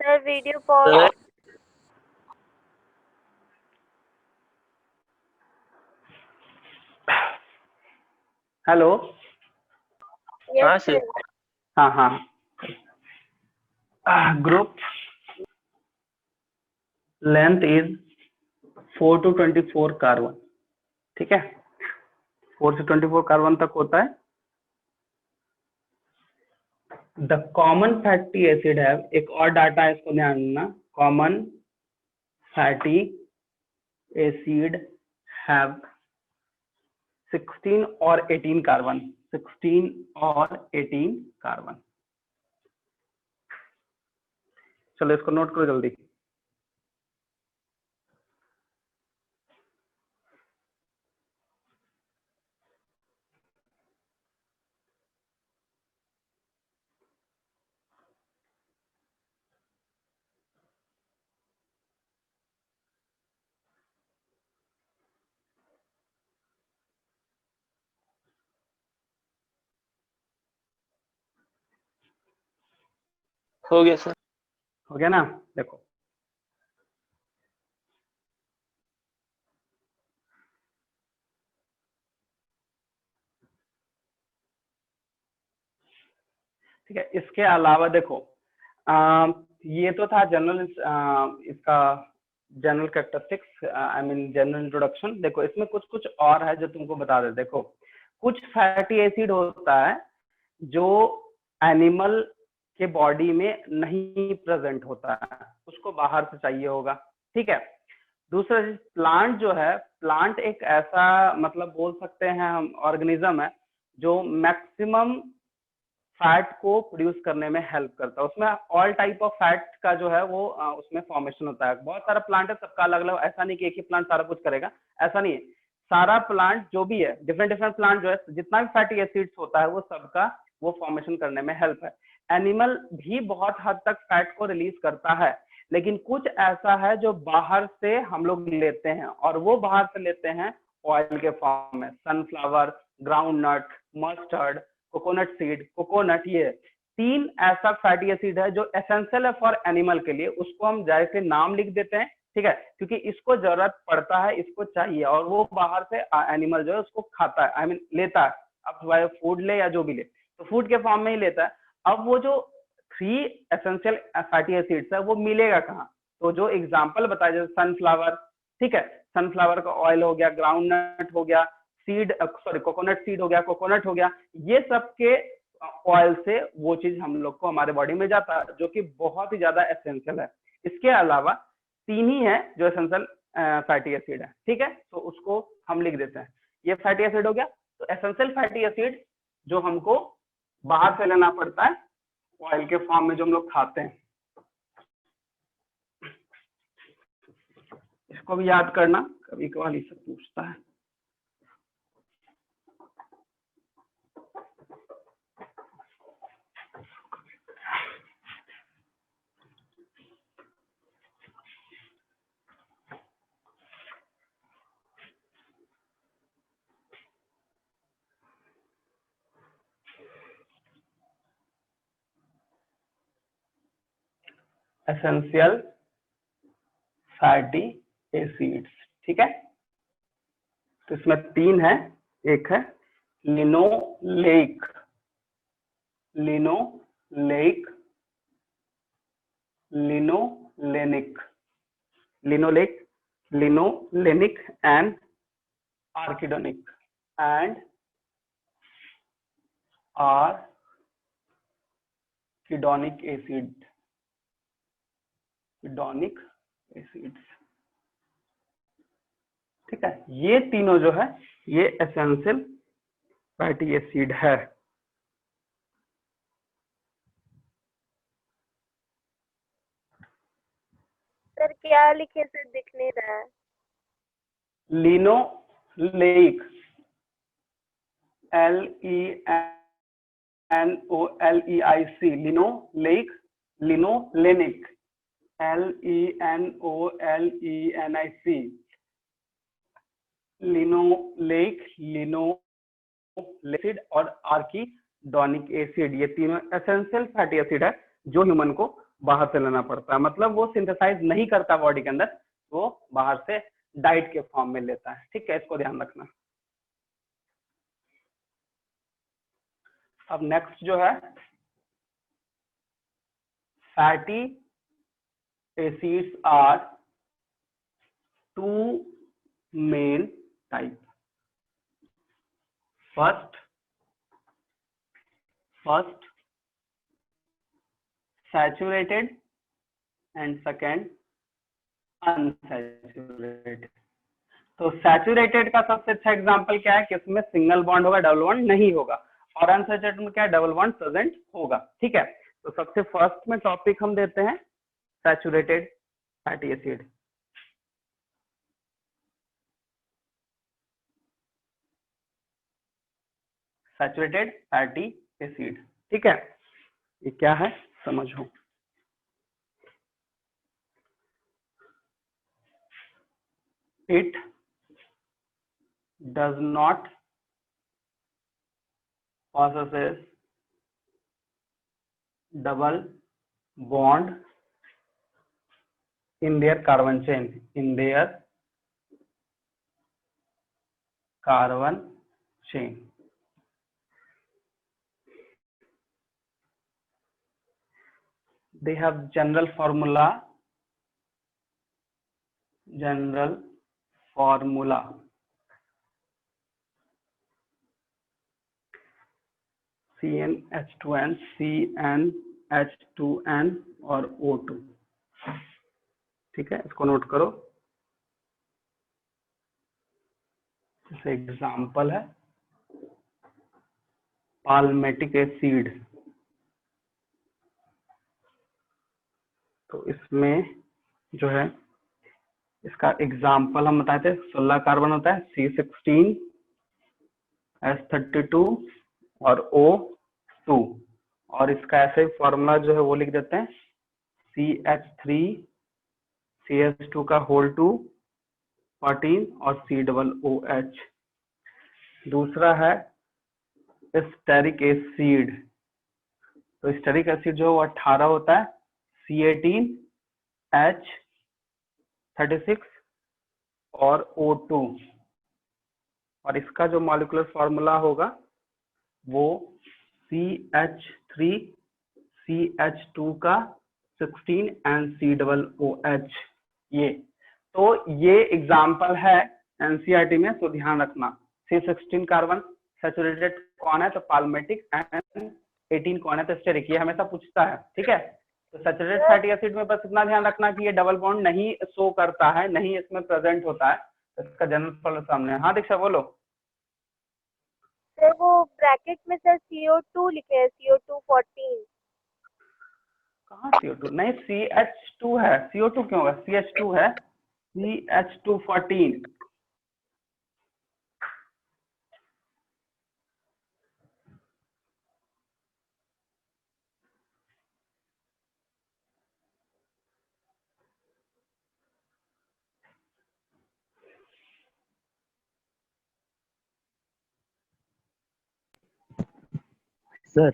Sir video pause. Hello. Yes sir. हाँ हाँ। Group length is 4 to 24 carbon. ठीक है, 4 से 24 carbon तक होता है। द कॉमन फैटी एसिड है, एक और डाटा है, इसको ध्यान देना। कॉमन फैटी एसिड हैव 16 और 18 कार्बन। 16 और 18 कार्बन। चलो इसको नोट करो जल्दी। हो गया सर। हो गया ना? देखो ठीक है। इसके अलावा देखो ये तो था जनरल, इसका general characteristics, I mean general introduction. देखो इसमें कुछ कुछ और है जो तुमको बता दे। देखो कुछ फैटी एसिड होता है जो एनिमल के बॉडी में नहीं प्रेजेंट होता है, उसको बाहर से चाहिए होगा। ठीक है। दूसरा प्लांट जो है, प्लांट एक ऐसा मतलब बोल सकते हैं हम ऑर्गेनिज्म है जो मैक्सिमम फैट को प्रोड्यूस करने में हेल्प करता है। उसमें ऑल टाइप ऑफ फैट का जो है वो उसमें फॉर्मेशन होता है। बहुत सारा प्लांट है, सबका अलग अलग, ऐसा नहीं कि एक ही प्लांट सारा कुछ करेगा, ऐसा नहीं है। सारा प्लांट जो भी है, डिफरेंट डिफरेंट प्लांट जो है, जितना भी फैटी एसिड्स होता है वो सबका वो फॉर्मेशन करने में हेल्प है। एनिमल भी बहुत हद तक फैट को रिलीज करता है, लेकिन कुछ ऐसा है जो बाहर से हम लोग लेते हैं, और वो बाहर से लेते हैं ऑयल के फॉर्म में। Sunflower, ground nut, mustard, coconut seed, coconut, ये 3 ऐसा फैटी एसिड है जो एसेंशियल है फॉर एनिमल के लिए। उसको हम जैसे नाम लिख देते हैं, ठीक है, क्योंकि इसको जरूरत पड़ता है, इसको चाहिए, और वो बाहर से एनिमल जो है उसको खाता है, आई मीन लेता है। अब चाहे फूड ले या जो भी ले, तो फूड के फॉर्म में ही लेता है। अब वो जो 3 एसेंशियल फैटी एसिड्स है वो मिलेगा कहाँ? तो जो एग्जाम्पल बताया जैसे सनफ्लावर, ठीक है, सनफ्लावर का ऑयल हो गया, ग्राउंड नट हो गया, सीड, सॉरी कोकोनट सीड हो गया, कोकोनट हो गया, ये सब के ऑयल से वो चीज हम लोग को हमारे बॉडी में जाता है, जो कि बहुत ही ज्यादा एसेंशियल है। इसके अलावा 3 ही है जो एसेंशियल फैटी एसिड है। ठीक है, तो उसको हम लिख देते हैं। ये फैटी एसिड हो गया। तो एसेंशियल फैटी एसिड जो हमको बाहर से लेना पड़ता है ऑयल के फॉर्म में, जो हम लोग खाते हैं, इसको भी याद करना, कभी कभार इससे पूछता है। एसेंशियल फैटी एसिड्स, ठीक है। तो इसमें 3 है। एक है linoleic, linoleic, linolenic, linoleic, linolenic and arachidonic, and arachidonic acid, किडोनिक एसिड्स, ठीक है। ये तीनों जो है ये एसेंशियल फैटी एसिड है। सर क्या लिखे सर, दिख नहीं रहा है। Linoleic, LENOLEIC, linoleic, linolenic, LENOLENIC, linoleic, linoleic acid और आर्किडोनिक एसिड, ये तीनों एसेंशियल फैटी एसिड है जो ह्यूमन को बाहर से लेना पड़ता है, मतलब वो सिंथेसाइज नहीं करता बॉडी के अंदर, वो बाहर से डाइट के फॉर्म में लेता है। ठीक है, इसको ध्यान रखना। अब नेक्स्ट जो है fatty acids are two main type. First saturated and second unsaturated. तो सैचुरेटेड का सबसे अच्छा एग्जांपल क्या है कि इसमें सिंगल बॉन्ड होगा, डबल बॉन्ड नहीं होगा, और अनसैचुरेटेड में क्या है, डबल बॉन्ड प्रेजेंट होगा। ठीक है, तो सबसे फर्स्ट में टॉपिक हम देते हैं saturated fatty acid. Saturated fatty acid, ठीक है, ये क्या है समझो। It does not possesses double bond in their carbon chain, they have general formula CnH2n, CnH2n और O2। ठीक है, इसको नोट करो। जैसे एग्जाम्पल है पाल्मेटिक एसिड, तो इसमें जो है इसका एग्जाम्पल हम बताए थे, 16 कार्बन होता है, C16 H32 और O2, और इसका ऐसे फॉर्मूला जो है वो लिख देते हैं CH3 CH2 का होल 2 14 और COOH। दूसरा है स्टेरिक एसिड, तो स्टेरिक एसिड जो 18 होता है, C18 H36 और O2, और इसका जो मॉलिक्यूलर फॉर्मूला होगा वो CH3 CH2 का 16 एंड COOH। ये तो ये एग्जाम्पल है एनसीईआरटी में, तो ध्यान रखना। C16 कार्बन सैचुरेटेड कौन है, तो पाल्मेटिक, एंड 18 कौन है, तो स्टेरिक। ये हमेशा पूछता है। ठीक है, तो सैचुरेटेड फैटी एसिड में बस इतना ध्यान रखना कि ये डबल बॉन्ड नहीं शो करता है, नहीं इसमें प्रेजेंट होता है, इसका जनरल फॉर्मूला सामने है। हाँ दीक्षा बोलो। सर वो ब्रैकेट में सर CO2 लिखे है, CO2 14। कहाँ CO2 नहीं, CH2 है, CO2 क्यों होगा, CH2 है, CH2 14। सर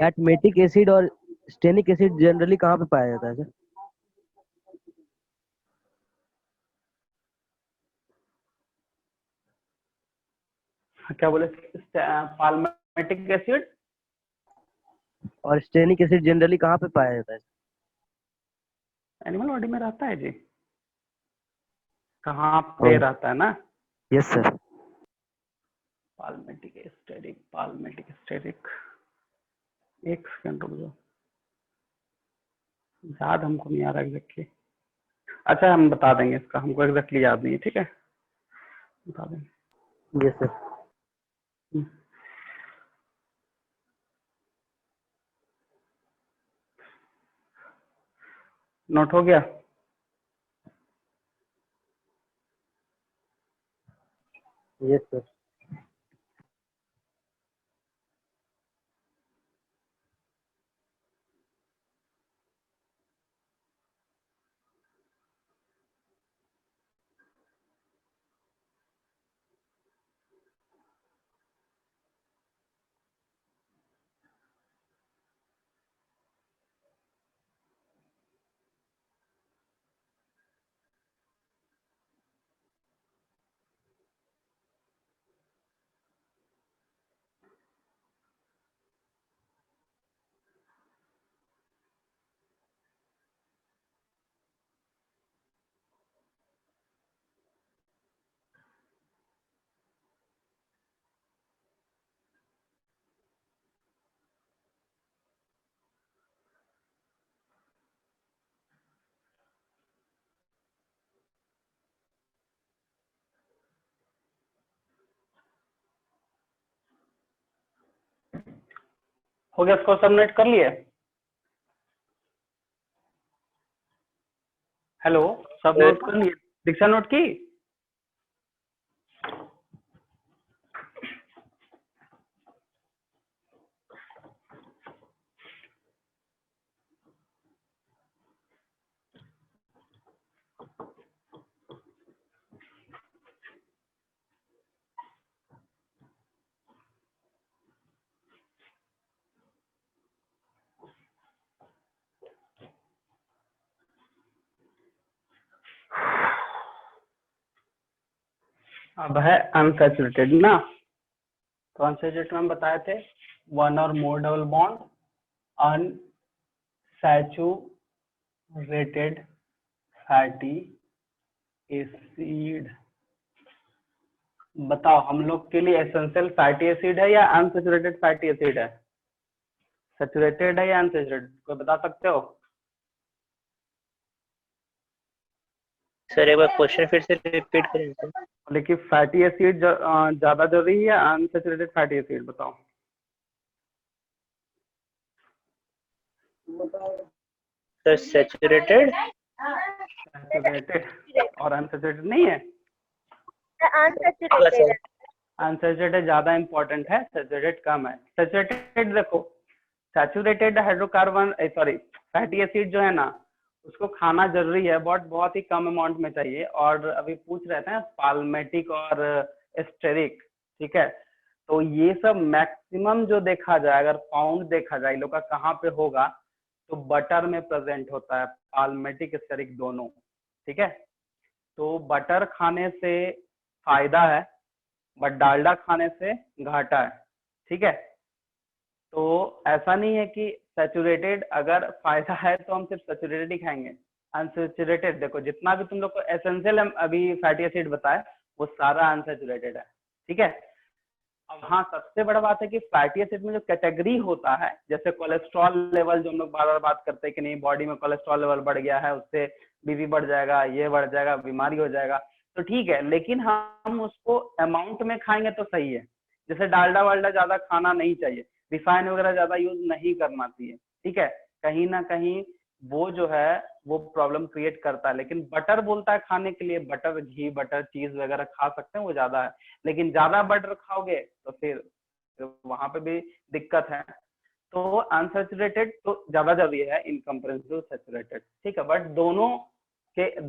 एटमेटिक एसिड और स्टेनिक एसिड जनरली कहाँ पे पाया जाता है सर? क्या बोले, पाल्मेटिक एसिड और स्टेनिक एसिड जनरली कहाँ पे पाया जाता है? एनिमल बॉडी में रहता है जी, कहाँ पे रहता है ना। Yes sir. पाल्मेटिक एस्टेरिक, एक सेकंड रुक जाओ, याद हमको नहीं आ रहा एग्जैक्टली। अच्छा हम बता देंगे, इसका हमको एग्जैक्टली याद नहीं है। ठीक है, बता देंगे। Yes sir. नोट हो गया। Yes sir. हो गया, इसको सब नोट कर लिए? हेलो, सब नोट कर लिए? दीक्षा नोट की? अब है अनसैचुरेटेड ना, तो अनसैचुरेटेड में हम बताए थे 1 और more double bond, unsaturated fatty acid. बताओ हम लोग के लिए एसेंशियल फैटी एसिड है या अनसैचुरेटेड फैटी एसिड है? सैचुरेटेड है या अनसैचुरेटेड, कोई बता सकते हो? सर एक बार क्वेश्चन फिर से रिपीट करें सर। लेकिन फैटी एसिड ज्यादा जरूरी है या अनसैचुरेटेड फैटी एसिड, बताओ? Sir saturated. सैचुरेटेड और अनसैचुरेटेड नहीं है? अनसैचुरेटेड। अनसैचुरेटेड ज्यादा इंपॉर्टेंट है, सैचुरेटेड कम है। सैचुरेटेड देखो, saturated hydrocarbon sorry fatty acid जो है ना, उसको खाना जरूरी है, बट बहुत ही कम अमाउंट में चाहिए। और अभी पूछ रहे थे पाल्मेटिक और एस्टेरिक, ठीक है, तो ये सब मैक्सिमम जो देखा जाए, अगर पाउंड देखा जाए लोग का कहाँ पे होगा, तो बटर में प्रेजेंट होता है, पाल्मेटिक एस्टेरिक दोनों, ठीक है। तो बटर खाने से फायदा है, बट डालडा खाने से घाटा है, ठीक है। तो ऐसा नहीं है कि सैचुरेटेड अगर फायदा है तो हम सिर्फ सैचुरेटेड ही खाएंगे। अनसैचुरेटेड देखो, जितना भी तुम लोग को एसेंशियल अभी फैटी एसिड बताए वो सारा अनसैचुरेटेड है, ठीक है। अब हाँ, सबसे बड़ा बात है कि फैटी एसिड में जो कैटेगरी होता है, जैसे कोलेस्ट्रॉल लेवल, जो हम लोग बार बार बात करते हैं कि नहीं बॉडी में कोलेस्ट्रॉल लेवल बढ़ गया है, उससे बीपी बढ़ जाएगा, ये बढ़ जाएगा, बीमारी हो जाएगा, तो ठीक है, लेकिन हम उसको अमाउंट में खाएंगे तो सही है। जैसे डालडा वालडा ज्यादा खाना नहीं चाहिए, रिफाइन वगैरह ज्यादा यूज नहीं करना चाहिए, ठीक है। कहीं ना कहीं वो जो है वो प्रॉब्लम क्रिएट करता है, लेकिन बटर बोलता है खाने के लिए, बटर, घी, बटर, चीज वगैरह खा सकते हैं, वो ज्यादा है। लेकिन ज्यादा बटर खाओगे तो फिर वहां पे भी दिक्कत है। तो अनसैचुरेटेड तो ज्यादा जरूरी है इन कंपेरिजन टू सैचुरेटेड, ठीक है, बट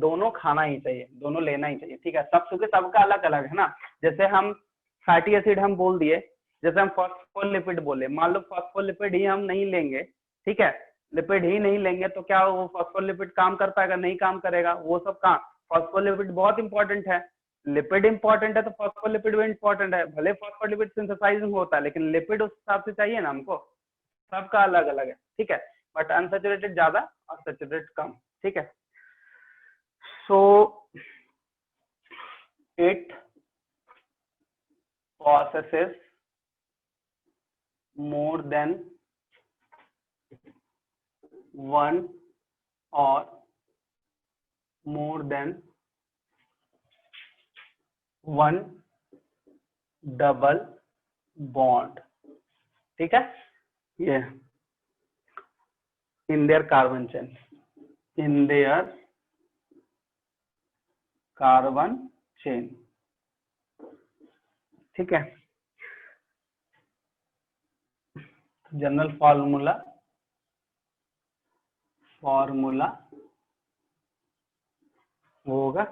दोनों खाना ही चाहिए, दोनों लेना ही चाहिए, ठीक है। सब क्योंकि सबका अलग अलग है ना। जैसे हम फैटी एसिड हम बोल दिए, जैसे हम फॉस्फोलिपिड बोले, मान लो फॉस्फोलिपिड ही हम नहीं लेंगे, ठीक है, लिपिड ही नहीं लेंगे, तो क्या वो फॉस्फोलिपिड काम कर पाएगा? नहीं काम करेगा। वो सब काम, फॉस्फोलिपिड बहुत इंपॉर्टेंट है, लिपिड इंपॉर्टेंट है, तो फॉस्फोलिपिड भी इंपॉर्टेंट है। भले फॉस्फोलिपिड सिंथेसाइज होता है, लेकिन लिपिड उस हिसाब से चाहिए ना हमको, सबका अलग अलग है, ठीक है। बट अनसैचुरेटेड ज्यादा और सैचुरेटेड कम, ठीक है। So it possesses more than one or more than one double bond, ठीक है। ये in their carbon chain, in their carbon chain, ठीक है। जनरल फॉर्मूला होगा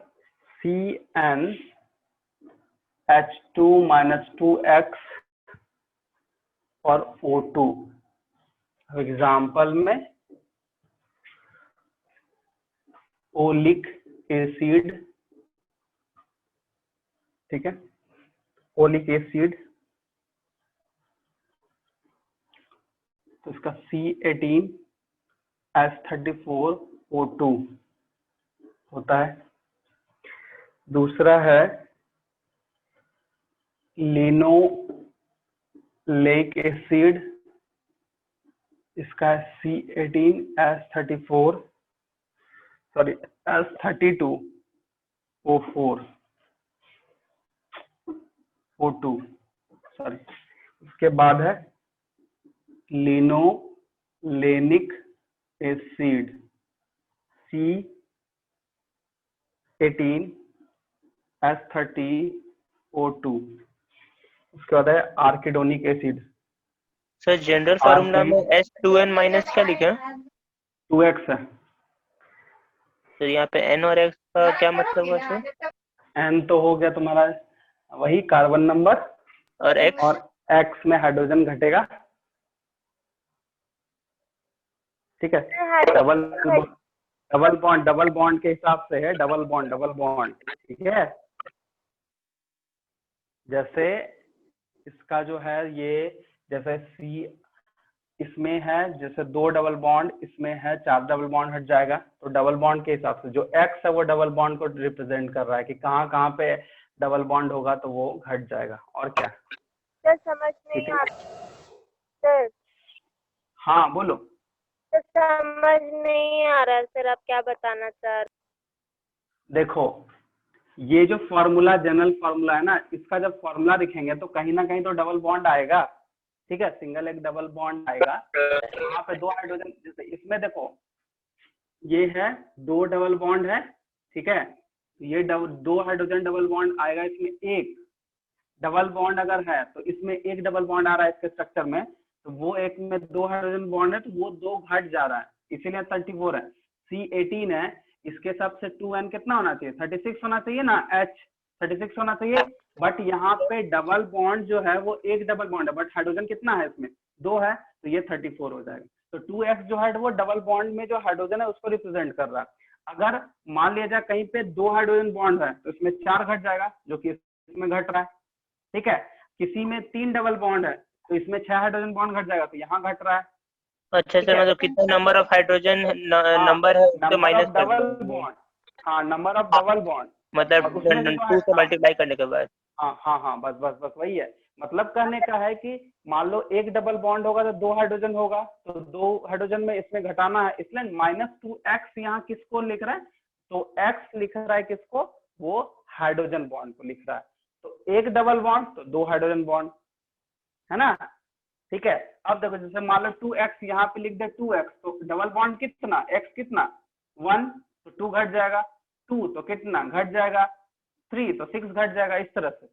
CnH2-2x और O2। एग्जाम्पल में ओलिक एसिड, ठीक है, ओलिक एसिड, तो इसका C18H34O2 होता है। दूसरा है लिनोलेक एसिड, इसका C18H32O4, O2, सॉरी। उसके बाद है लिनोलेनिक एसिड C18H30O2। उसके बाद है arachidonic acid sir general formula में H2N माइनस क्या लिखे हैं? 2x है। तो यहाँ पे N और X का क्या मतलब हुआ सर? N तो हो गया तुम्हारा वही कार्बन नंबर, और X? और X में हाइड्रोजन घटेगा। ठीक है, डबल बॉन्ड के हिसाब से है, डबल बॉन्ड। ठीक है, जैसे इसका जो है ये, जैसे C इसमें है, जैसे 2 डबल बॉन्ड, इसमें है 4 डबल बॉन्ड, हट जाएगा। तो डबल बॉन्ड के हिसाब से जो X है वो डबल बॉन्ड को रिप्रेजेंट कर रहा है कि कहाँ पे डबल बॉन्ड होगा तो वो घट जाएगा। और क्या सर समझ नहीं आ सर। हाँ बोलो। सर समझ नहीं आ रहा सर, आप क्या बताना चाह रहे? देखो ये जो फॉर्मूला, जनरल फॉर्मूला है ना, इसका जब फॉर्मूला लिखेंगे तो कहीं ना कहीं तो डबल बॉन्ड आएगा। ठीक है, सिंगल एक डबल बॉन्ड आएगा। यहाँ पे 2 हाइड्रोजन, जैसे इसमें देखो ये है 2 डबल बॉन्ड है। ठीक है, ये 2 हाइड्रोजन डबल बॉन्ड आएगा। इसमें एक डबल बॉन्ड अगर है तो इसमें एक डबल बॉन्ड आ रहा है इसके स्ट्रक्चर में, तो वो एक में 2 हाइड्रोजन बॉन्ड है तो वो 2 घट जा रहा है, इसीलिए 34 है। C18 है, इसके हिसाब से 2N कितना होना चाहिए? 36 होना चाहिए ना, H 36 होना चाहिए। बट यहाँ पे डबल बॉन्ड जो है वो एक डबल बॉन्ड है, बट हाइड्रोजन कितना है इसमें? 2 है, तो ये 34 हो जाएगा। तो 2X जो है वो डबल बॉन्ड में जो हाइड्रोजन है उसको रिप्रेजेंट कर रहा है। अगर मान लिया जाए कहीं पे 2 हाइड्रोजन बॉन्ड है तो इसमें 4 घट जाएगा, जो कि इसमें घट रहा है। ठीक है, किसी में 3 डबल बॉन्ड है तो इसमें 6 हाइड्रोजन बॉन्ड घट जाएगा, तो यहाँ घट रहा है। अच्छा सर, मतलब कितना नंबर ऑफ हाइड्रोजन नंबर है उससे माइनस कर डबल देंगे। बॉन्ड, हाँ नंबर ऑफ डबल बॉन्ड, मतलब उसमें से 2 से मल्टीप्लाई करने के बाद। हाँ, बस वही है। मतलब कहने का है कि मान लो एक डबल बॉन्ड होगा तो 2 हाइड्रोजन होगा, तो 2 हाइड्रोजन में इसमें घटाना है, इसलिए -2x यहाँ किसको लिख रहा है? तो x लिख रहा है किसको? वो हाइड्रोजन बॉन्ड को लिख रहा है। तो एक डबल बॉन्ड तो 2 हाइड्रोजन बॉन्ड, है ना। ठीक है, अब देखो जैसे मान लो 2x यहाँ पे लिख दे 2x, तो डबल बॉन्ड कितना, x कितना 1, तो 2 घट जाएगा, 2 तो कितना घट जाएगा 3, तो 6 घट जाएगा। इस तरह से,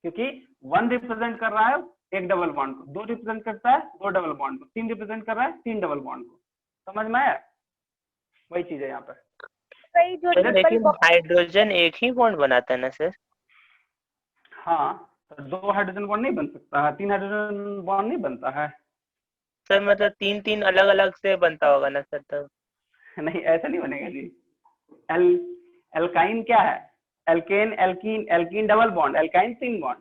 क्योंकि 1 रिप्रेजेंट कर रहा है एक डबल बॉन्ड को, 2 रिप्रेजेंट करता है 2 डबल बॉन्ड को, 3 रिप्रेजेंट कर रहा है 3 डबल बॉन्ड को। समझ में आया? वही चीज है यहाँ पर। वही जो सर लेकिन हाइड्रोजन एक ही बॉन्ड बनाता है ना सर? हाँ, तो 2 हाइड्रोजन बॉन्ड नहीं बन सकता है, 3 हाइड्रोजन बॉन्ड नहीं बनता है। सर मतलब 3 अलग अलग से बनता होगा ना सर तब? नहीं ऐसा नहीं बनेगा जी। एल्काइन क्या है? Alkane, alkene, alkene double bond, alkyne 3 bond.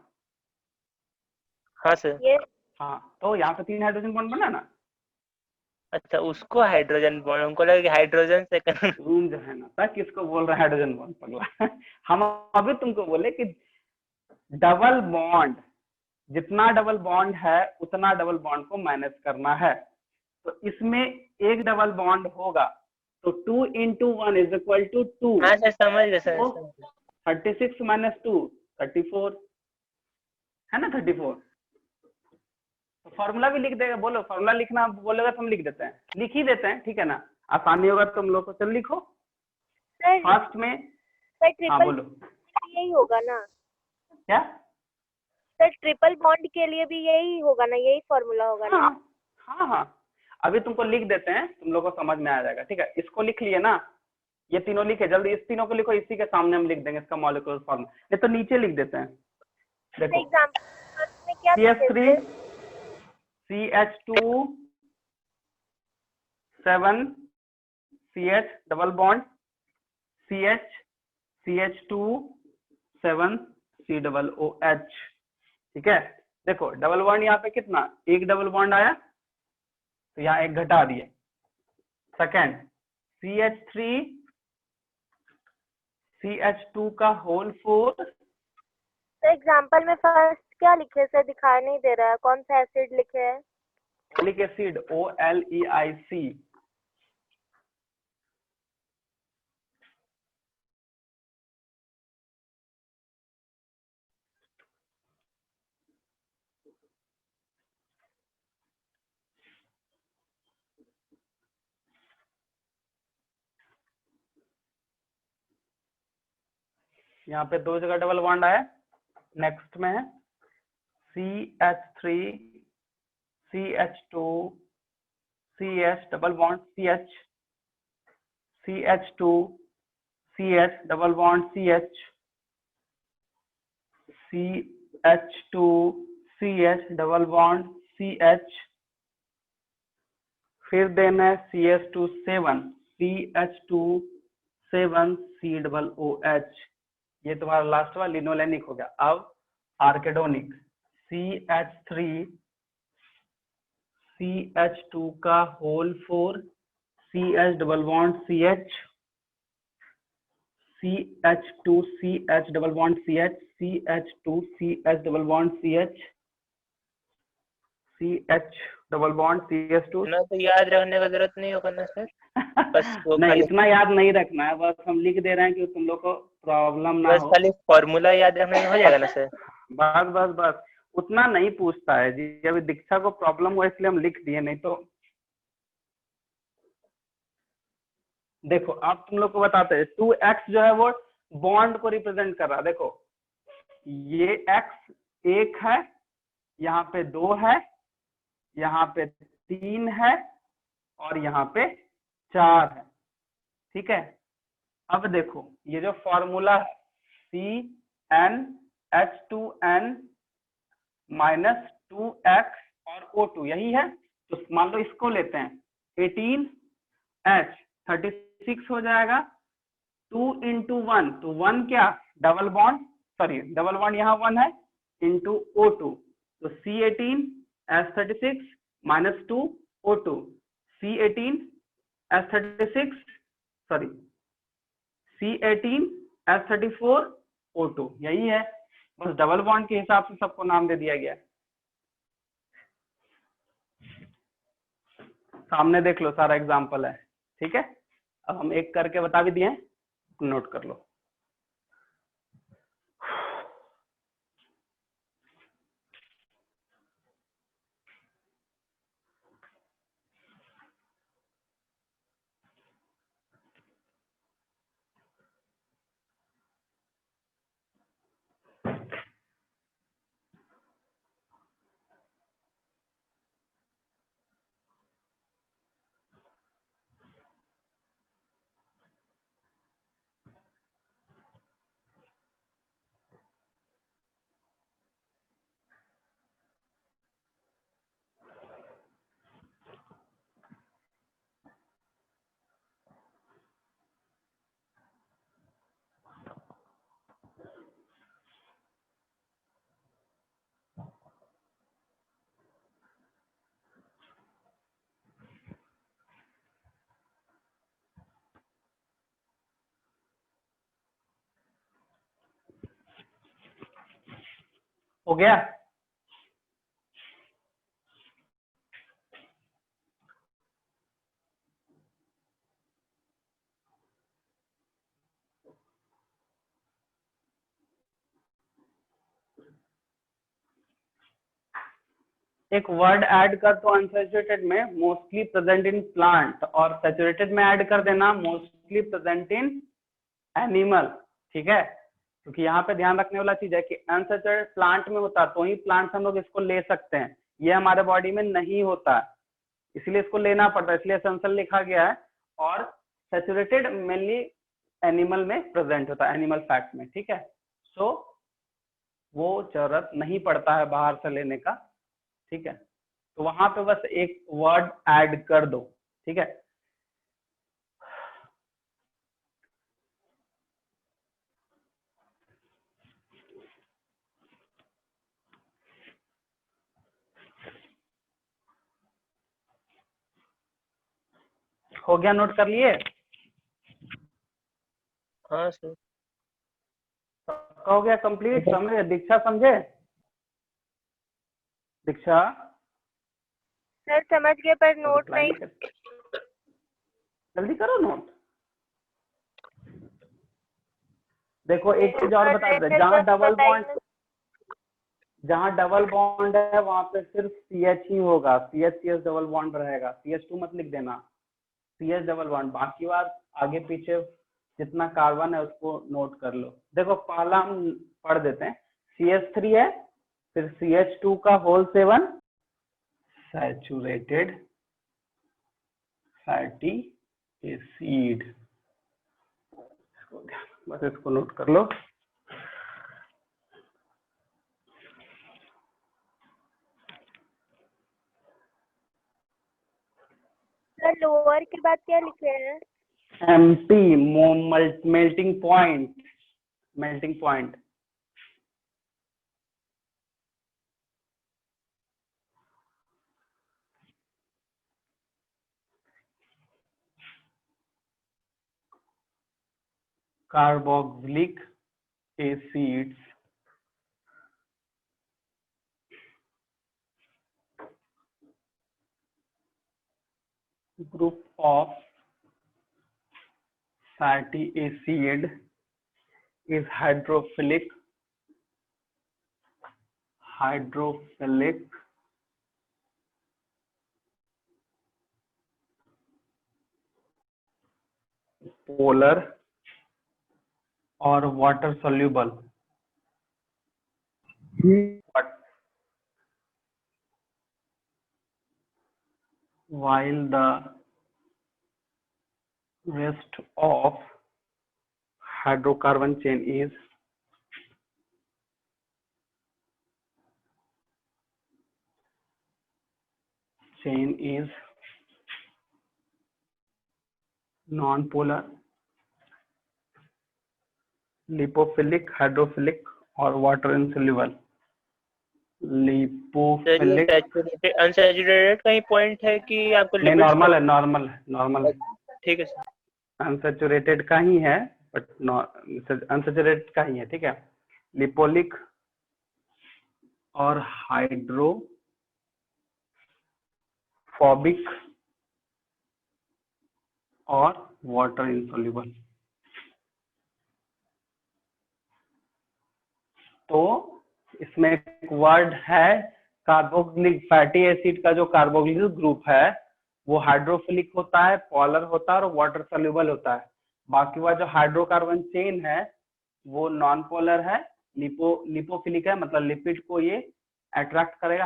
हाँ सर। हाँ, तो यहाँ पे 3 हाइड्रोजन बॉन्ड बना ना। अच्छा, उसको हाइड्रोजन बॉन्ड, हमको लगा कि हाइड्रोजन से तुम जो है ना तक किसको बोल रहे हैं हाइड्रोजन बॉन्ड, पगला। हम अभी तुमको बोले कि डबल बॉन्ड, जितना डबल बॉन्ड है उतना डबल बॉन्ड को माइनस करना है। तो इसमें एक डबल बॉन्ड होगा तो 2 × 1 = 2। हाँ सर, समझ गए सर। 36 - 2 34 है ना, 34। तो फॉर्मूला भी लिख देगा, बोलो फॉर्मूला लिखना बोलेगा तो हम लिख देते हैं, लिख ही देते हैं। ठीक है ना, आसानी होगा तुम लोग को, चल लिखो। फर्स्ट में सर हाँ बोलो, यही होगा ना क्या सर? ट्रिपल बॉन्ड के लिए भी यही होगा ना, यही फॉर्मूला होगा ना? हाँ, अभी तुमको लिख देते हैं, तुम लोग को समझ में आ जाएगा। ठीक है, इसको लिख लिए ना, ये तीनों लिखे, जल्दी इस तीनों को लिखो, इसी के सामने हम लिख देंगे इसका मॉलिक्यूलर फॉर्मूला, नहीं तो नीचे लिख देते हैं। देखो एग्जांपल में क्या CH3 CH2 7 CH double bond CH CH2 7 COOH। ठीक है, देखो डबल बॉन्ड यहाँ पे कितना, एक डबल बॉन्ड आया तो यहाँ एक घटा दिए। सेकेंड CH3 CH2 का होल 4। एग्जांपल में फर्स्ट क्या लिखे सर? दिखाई नहीं दे रहा है, कौन सा एसिड लिखे है? Oleic acid OLEIC। यहाँ पे 2 जगह डबल बॉन्ड आया। नेक्स्ट में है CH3 CH2 CH double bond CH CH2 CH double bond CH CH2 CH double bond CH, फिर देना है CH2 7 C डबल OH। ये तुम्हारा लास्ट वाला लिनोलेनिक हो गया। अब आर्केडोनिक CH3 CH2 का whole 4 CH double bond CH CH2 CH double bond CH CH2 CH double bond CH CH double bond CH2। ना तो याद रखने का जरूरत नहीं होगा ना सर, बस वो नहीं खाली इतना याद नहीं रखना है, बस हम लिख दे रहे हैं कि तुम लोग को प्रॉब्लम ना बस हो। खाली फॉर्मूला याद रखने में हो जाएगा ना सर। बस बस बस उतना नहीं पूछता है जी। अभी दीक्षा को प्रॉब्लम हुआ इसलिए हम लिख दिए, नहीं तो देखो आप तुम लोग को बताते हैं 2x जो है वो बॉन्ड को रिप्रेजेंट कर रहा है। देखो ये x 1 है, यहाँ पे 2 है, यहाँ पे 3 है और यहाँ पे 4 है। ठीक है, अब देखो ये जो फॉर्मूला है CnH2n माइनस 2x और O2 यही है। तो मान लो इसको लेते हैं 18H 36 हो जाएगा। 2 into 1 तो 1 क्या double bond, sorry double bond यहाँ 1 है, इंटू O2 तो C18H36 minus 2 O2 C18H36 sorry C18H34 O2 यही है। बस डबल बॉन्ड के हिसाब से सबको नाम दे दिया गया। सामने देख लो सारा एग्जाम्पल है। ठीक है, अब हम एक करके बता भी दिए, नोट कर लो। हो गया? एक वर्ड ऐड कर तो अनसैचुरेटेड में मोस्टली प्रेजेंट इन प्लांट, और सैचुरेटेड में ऐड कर देना मोस्टली प्रेजेंट इन एनिमल। ठीक है, क्योंकि यहाँ पे ध्यान रखने वाला चीज है कि अनसैचुरेटेड प्लांट में होता तो ही प्लांट हम लोग इसको ले सकते हैं, ये हमारे बॉडी में नहीं होता है, इसलिए इसको लेना पड़ता है, इसलिए एसेंशियल लिखा गया है। और सैचुरेटेड मेनली एनिमल में प्रेजेंट होता है, एनिमल फैट में। ठीक है, सो वो जरूरत नहीं पड़ता है बाहर से लेने का। ठीक है, तो वहां पे बस एक वर्ड ऐड कर दो। ठीक है, हो गया? नोट कर लिए? हाँ सर। हो गया कंप्लीट? समझे? दीक्षा समझे? दीक्षा सर समझ गए पर नोट रिप्लाई नहीं। कर, जल्दी करो नोट। देखो एक चीज और बता दे, जहाँ डबल बॉन्ड है वहां पे सिर्फ CH ही होगा, CH डबल बॉन्ड रहेगा, CH2 मत लिख देना, CH डबल बॉन्ड। बाकी बात आगे पीछे जितना कार्बन है उसको नोट कर लो। देखो पहला हम पढ़ देते हैं, CH3 है, फिर CH2 का होल 7 सैचुरेटेड फैटी एसिड, बस इसको नोट कर लो। सर लोअर के बाद क्या लिखे हैं? MP melting point, melting point. Carboxylic acids group of fatty acid is hydrophilic polar और water soluble, but while the rest of hydrocarbon chain is non-polar, lipophilic, hydrophilic और वाटर इनसोल्यूबल। लिपोफिलिक अनसैचुरेटेड का ही point है कि आपको नहीं, normal है, normal है, normal है। ठीक है सर। अनसैचुरेटेड का ही है, बट अनसैचुरेटेड का ही है, ठीक है। लिपोलिक और हाइड्रोफोबिक और वाटर इनसोल्यूबल। तो इसमें एक वर्ड है कार्बोक्सिलिक फैटी एसिड का जो कार्बोक्सिलिक ग्रुप है वो हाइड्रोफिलिक होता है, पोलर होता है और वाटर सोल्यूबल होता है। बाकी वह जो हाइड्रोकार्बन चेन है वो नॉन पोलर है, लिपोफिलिक है, मतलब लिपिड को ये अट्रैक्ट करेगा,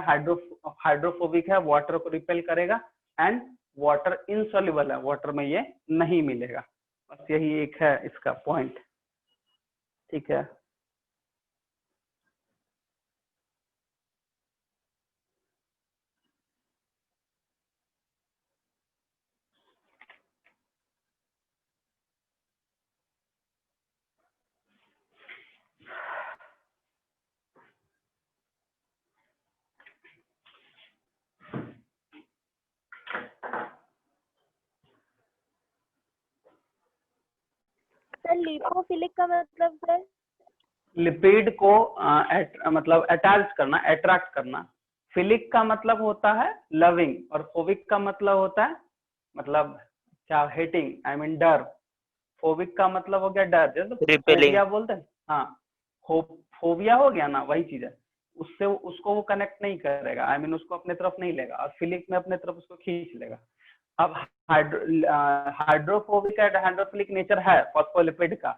हाइड्रोफोबिक है, वाटर को रिपेल करेगा, एंड वाटर इनसोल्यूबल है, वाटर में ये नहीं मिलेगा। बस यही एक है इसका पॉइंट, ठीक है। सर लिपोफिलिक का मतलब सर? लिपिड को मतलब अटैच करना, अट्रैक्ट करना। फिलिक का मतलब होता है लविंग और फोबिक का मतलब होता है मतलब क्या, हेटिंग, आई मीन डर। फोबिक का मतलब हो गया डर, जैसे फोबिया बोलते हैं, हाँ, फोबिया हो गया ना, वही चीज है। उससे उसको वो कनेक्ट नहीं करेगा, आई मीन उसको अपने तरफ नहीं लेगा, और फिलिक में अपने तरफ उसको खींच लेगा। अब हाइड्रोफोबिक एंड हाइड्रोफिलिक नेचर है फॉस्फोलिपिड का,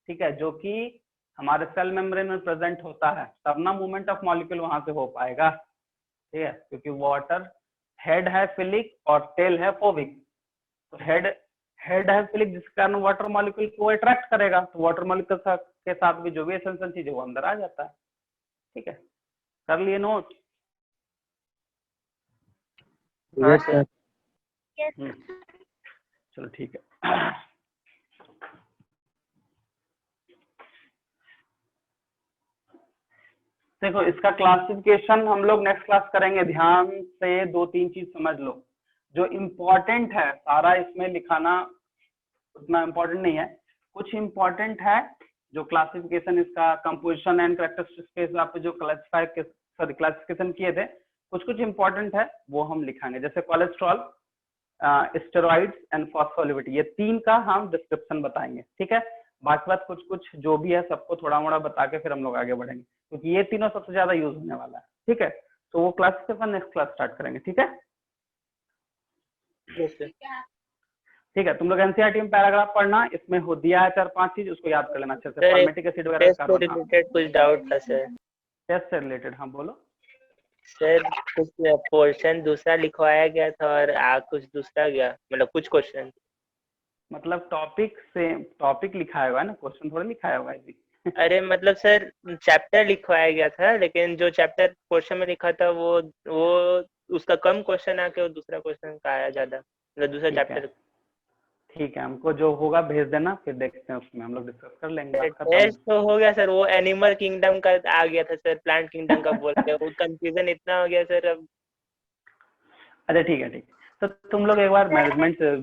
ठीक है, जो कि हमारे सेल मेम्ब्रेन में प्रेजेंट होता है, तब ना मूवमेंट ऑफ मॉलिक्यूल वहां से हो पाएगा, ठीक है, क्योंकि वाटर हेड है फिलिक और टेल है फोबिक। तो हेड है फिलिक, जिसके कारण वाटर मॉलिक्यूल को अट्रैक्ट करेगा, तो वाटर मॉलिक्यूल के साथ भी जो भी एसेंशियल चीज है वो अंदर आ जाता है, ठीक है। कर लिए नोट? Yes sir. चलो ठीक है। देखो इसका क्लासिफिकेशन हम लोग नेक्स्ट क्लास करेंगे, ध्यान से 2-3 चीज समझ लो। जो इम्पोर्टेंट है सारा इसमें लिखाना उतना इम्पोर्टेंट नहीं है, कुछ इम्पोर्टेंट है जो क्लासिफिकेशन इसका कंपोजिशन एंड कैरेक्टरिस्टिक्स के हिसाब से जो क्लासिफिकेशन किए थे, कुछ इम्पोर्टेंट है वो हम लिखाएंगे, जैसे कोलेस्ट्रॉल, स्टेरॉइड्स एंड फॉस्फोलिपिड, ये 3 का हम डिस्क्रिप्शन बताएंगे, ठीक है। बाकी बात कुछ जो भी है सबको थोड़ा मोड़ा बता के फिर हम लोग आगे बढ़ेंगे, क्योंकि ये तीनों सबसे ज्यादा यूज होने वाला है, ठीक है। तो वो क्लासिफिकेशन नेक्स्ट क्लास स्टार्ट करेंगे, ठीक है। ठीक है, तुम लोग एनसीईआरटी में पैराग्राफ पढ़ना, इसमें हो दिया है 4-5 चीज, उसको याद कर लेना अच्छे से। सर, फॉर्मेटिक एसिड वगैरह टेस्ट का से कार्बन। रिलेटेड कुछ डाउट था सर। टेस्ट से रिलेटेड, हाँ बोलो। सर कुछ पोर्शन दूसरा लिखवाया गया था और कुछ दूसरा गया, मतलब कुछ क्वेश्चन। मतलब टॉपिक से टॉपिक लिखाया हुआ है ना, क्वेश्चन थोड़ा लिखाया हुआ है जी। अरे मतलब सर चैप्टर लिखवाया गया था, लेकिन जो चैप्टर क्वेश्चन में लिखा था वो उसका कम क्वेश्चन आके वो दूसरा क्वेश्चन का आया ज्यादा, मतलब दूसरा ठीक है, चैप्टर। ठीक है, हमको जो होगा भेज देना, फिर देखते हैं, उसमें हम लोग डिस्कस कर लेंगे। बात खत्म। टेस्ट तो हो गया सर, वो एनिमल किंगडम का आ गया था सर, प्लांट किंगडम का बोल के वो कंफ्यूजन इतना हो गया सर अब। अच्छा ठीक है, ठीक है, तो तुम लोग एक बार मैनेजमेंट से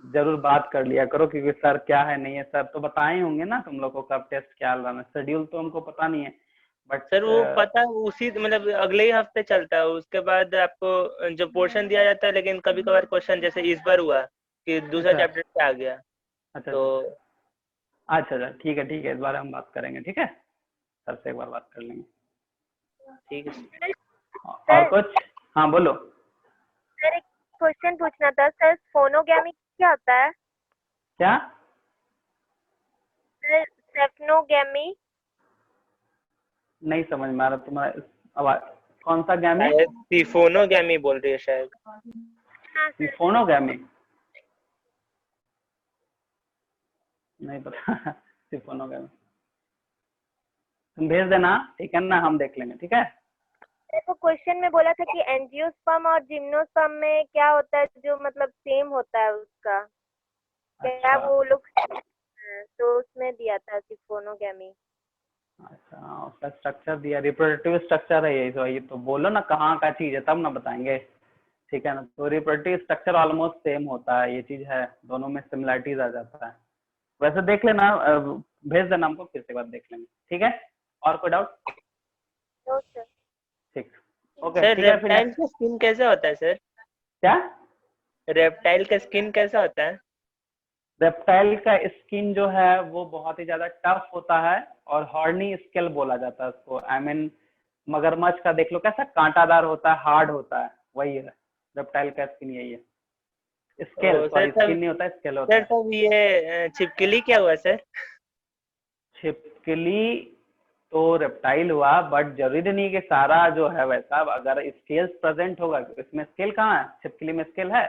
जरूर बात कर लिया करो, क्योंकि सर क्या है नहीं है, सर तो बताए होंगे ना तुम लोग को कब टेस्ट क्या लाना। शेड्यूल तो हमको पता नहीं है, बट सर वो पता उसी मतलब अगले ही हफ्ते चलता है, उसके बाद आपको जो पोर्शन दिया जाता है, लेकिन कभी कभार क्वेश्चन जैसे इस बार हुआ कि दूसरा अच्छा चैप्टर से आ गया। अच्छा तो अच्छा, ठीक है, ठीक है, इस बारे हम बात करेंगे, ठीक है, सर से एक बार बात कर लेंगे। ठीक है। और कुछ? हाँ बोलो। सर एक क्वेश्चन पूछना था सर, फोनोगैमी क्या होता है? क्या? सर सेफनोगैमी। नहीं समझ में आ रहा तुम्हारा आवाज। कौन सा गैमी? सिफोनोगैमी बोल रही है शायद। हाँ सर। सिफोनोगैमी? नहीं पता। सिफोनोगैमी तुम भेज देना, ठीक है ना, हम देख लेंगे, ठीक है। देखो क्वेश्चन में बोला था कि एंजियोस्पर्म और जिम्नोस्पर्म में क्या होता है जो मतलब सेम होता है उसका, क्या अच्छा वो लोग, तो उसमें दिया था सिफोनोगैमी। अच्छा, उसका स्ट्रक्चर दिया, रिप्रोडक्टिव स्ट्रक्चर है ये तो बोलो ना कहाँ का चीज है, तब ना बताएंगे, ठीक है ना। तो रिप्रोडक्टिव स्ट्रक्चर ऑलमोस्ट सेम होता है, ये चीज है, दोनों में सिमिलरिटीज आ जाता है। वैसे देख लेना, भेज देना हमको, फिर से बात देख लेंगे, ठीक है। और कोई डाउट? तो सर ठीक, ओके, सर ठीक है, फिर रेप्टाइल next। का स्किन कैसा होता है सर? क्या? रेप्टाइल का स्किन कैसा होता है? रेप्टाइल का स्किन जो है वो बहुत ही ज्यादा टफ होता है, और हॉर्नी स्केल बोला जाता है उसको। आई मीन मगरमच्छ का देख लो कैसा कांटादार होता है, हार्ड होता है, वही है रेप्टाइल का स्किन, यही है। स्केल, तो सॉरी, सर स्किन नहीं होता है, स्केल होता सर है। तब ये छिपकली क्या हुआ सर? छिपकली तो रेप्टाइल हुआ, बट जरूरी नहीं कि सारा जो है वैसा, अगर स्केल्स प्रेजेंट होगा, इसमें स्केल कहाँ है, छिपकली में स्केल है?